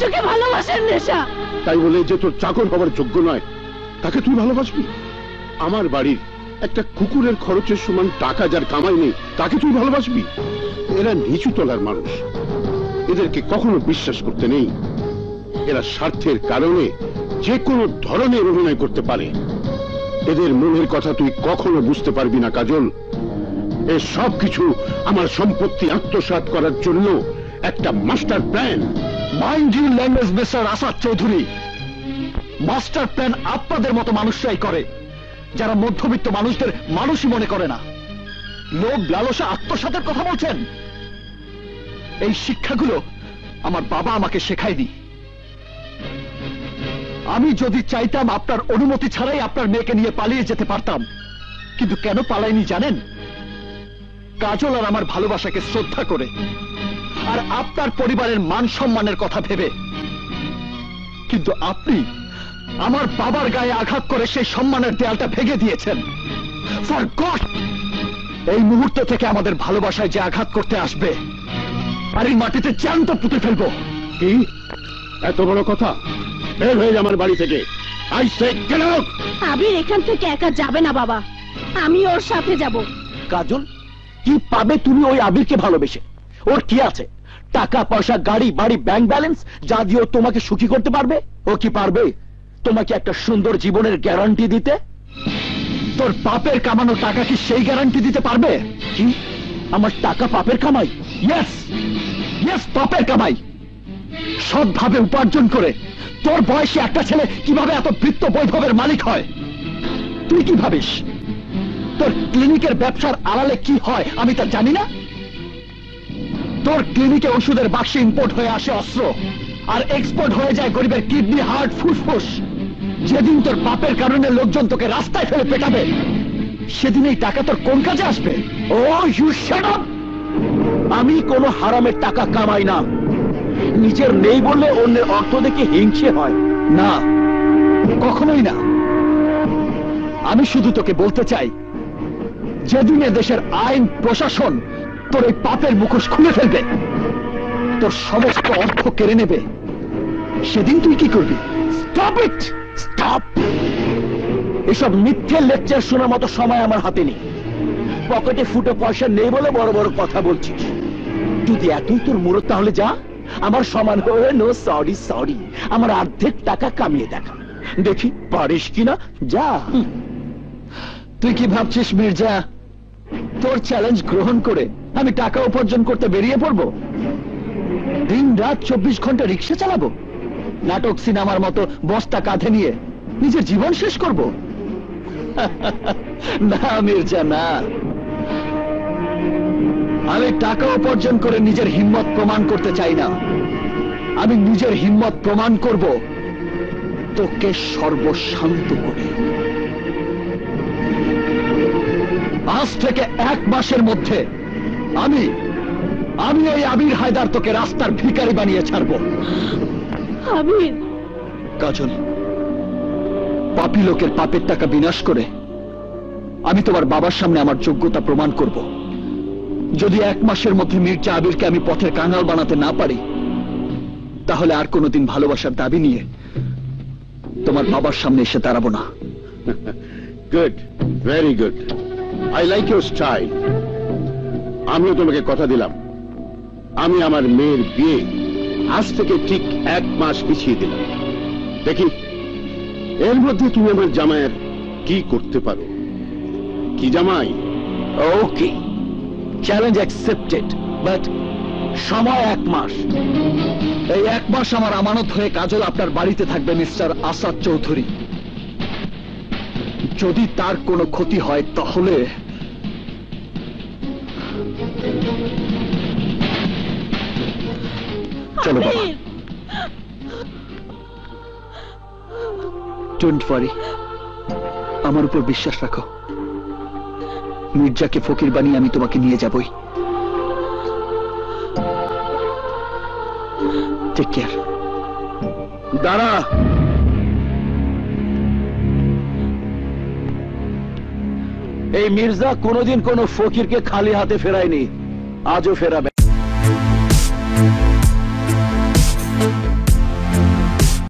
চোখে ভালোবাসার নেশা। তাই বলে যে তোর চাকর হবার যোগ্য নয় তাকে তুই ভালোবাসবি? আমার বাড়ির একটা কুকুরের খরচের সমান টাকা যার কামাই নেই তাকে তুই ভালোবাসবি? এরা নিচু তলার মানুষ, এদেরকে কখনো বিশ্বাস করতে নেই। এরা স্বার্থের কারণে যে কোনো ধরনের অভিনয় করতে পারে। এদের মনের কথা তুই কখনো বুঝতে পারবি না কাজল। এ সব কিছু আমার সম্পত্তি আত্মসাৎ করার জন্য একটা master plan. Mind your language mister Asad Chowdhury. Master plan আপনাদের মতো মানুষরাই করে, যারা মধ্যবিত্ত মানুষদের মানুষই মনে করে না। লোভ লালসা আত্মসাতের কথা বলছেন? এই শিক্ষাগুলো আমার বাবা আমাকে শেখায়নি। আমি যদি চাইতাম আপনার অনুমতি ছাড়াই আপনার মেয়েকে নিয়ে পালিয়ে যেতে পারতাম, কিন্তু কেন পালাইনি জানেন? কাজল আর আমার ভালোবাসাকে শ্রদ্ধা করে, আর আপনার পরিবারের মান সম্মানের কথা ভেবে। কিন্তু আমার বাবার গায়ে আঘাত করে সেই সম্মানের দেয়ালটা ভেঙে দিয়েছেন। ফর গড, এই মুহূর্ত থেকে আমাদের ভালোবাসায় যে আঘাত করতে আসবে আর এই মাটিতে জ্যান্ত পুঁতে ফেলবো। কি এত বড় কথা? বের হয়ে যা আমার বাড়ি থেকে। I say get out. Abir এখান থেকে একা যাবে না বাবা, আমি ওর সাথে যাব। কাজল, কি পাবে তুমি ওই আবিরকে ভালোবেসে? ওর কি আছে? টাকা পয়সা, গাড়ি বাড়ি, ব্যাংক ব্যালেন্স যা দিয়ে ও তোমাকে সুখী করতে পারবে? ও কি পারবে তোমাকে একটা সুন্দর জীবনের গ্যারান্টি দিতে? তোর পাপের কামানো টাকা কি সেই গ্যারান্টি দিতে পারবে? কি আমার টাকা পাপের কামাই? ইয়েস ইয়েস, পাপের কামাই। সৎভাবে উপার্জন করে তোর বয়সে একটা ছেলে কিভাবে এত বৃত্ত বৈভবের মালিক হয় তুই কি ভাবিস? তোর ক্লিনিকের ব্যবসার আড়ালে কি হয় আমি তা জানি না? তোর ক্লিনিকে ওষুধের বাক্সে ইম্পোর্ট হয়ে আসে অস্ত্র, আর এক্সপোর্ট হয়ে যায় গরিবের কিডনি, হার্ট, ফুসফুস। যেদিন তোর পাপের কারণে লোকজন তোকে রাস্তায় ফেলে পেটাবে, সেদিন এই টাকা তোর কোন কাজে আসবে? ও ইউ শাট আপ! আমি কোনো হারামের টাকা কামাই না। নিজের নেই বললে অন্যের অর্থ দেখে হিংসে হয় না, কখনোই না। আমি শুধু তোকে বলতে চাই, যেদিন দেশের আইন প্রশাসন তোর এই পাপের মুখোশ খুলে ফেলবে, তোর সমস্ত অর্থ কেড়ে নেবে, সেদিন তুই কি করবি? Stop it, stop! এসব মিথ্যে লেকচার শোনার মতো সময় আমার হাতে নেই। পকেটে ফুটো পয়সা নেই বলে বড় বড় কথা বলছিস। যদি এতই তোর মুরত, তাহলে যা আমার সমান হয়ে নো সরি সরি আমার অর্ধেক টাকা কামিয়ে দেখা, দেখি পারিস কিনা। যা। তুই কি ভাবছিস মির্জা, তোর চ্যালেঞ্জ গ্রহণ করে আমি টাকা উপার্জন করতে বেরিয়ে পড়বো? দিন রাত 24 ঘন্টা রিক্সা চালাবো, নাটক সিনেমার মতো বস্তা কাঁধে নিয়ে নিজের জীবন শেষ করব? না মির্জা, না। আমি টাকা উপার্জন করে নিজের হিম্মত প্রমাণ করতে চাই না। আমি নিজের হিম্মত প্রমাণ করব তোকে সর্বশান্ত করে। আজ থেকে 1 মাসের মধ্যে আমি এই আবির হায়দার তোকে রাস্তার ভিখারি বানিয়ে ছাড়বো। আবির! কাজল, পাপী লোকের পাপের টাকা বিনাশ করে আমি তোমার বাবার সামনে আমার যোগ্যতা প্রমাণ করব। যদি 1 মাসের মধ্যে মির্জা আবিরকে আমি পথের কাঙাল বানাতে না পারি, তাহলে আর কোনোদিন ভালোবাসার দাবি নিয়ে তোমার বাবার সামনে এসে দাঁড়াবো না। Good, very good. I like your style. আমিও তোমাকে কথা দিলাম, আমি আমার মেয়ের বিয়ে আজ থেকে ঠিক 1 মাস পিছিয়ে দিলাম। দেখি এর মধ্যে তুমি আমার জামাইয়ের কি করতে পারো। কি জামাই? ওকে, চ্যালেঞ্জ অ্যাকসেপ্টেড, বাট সময় 1 মাস। এই 1 মাস আমার আমানত হয়ে কাজল আপনার বাড়িতে থাকবে মিস্টার আসাদ চৌধুরী। যদি তার কোনো ক্ষতি হয় তাহলে চলো বাবা। ডোন্ট ওয়ারি, আমার উপর বিশ্বাস রাখো। মির্জাকে ফকির বানিয়ে আমি তোমাকে নিয়ে যাবই। Take care. দাঁড়া, এই মির্জা কোনোদিন কোনো ফকিরকে খালি হাতে ফেরায়নি, আজও ফেরাবে।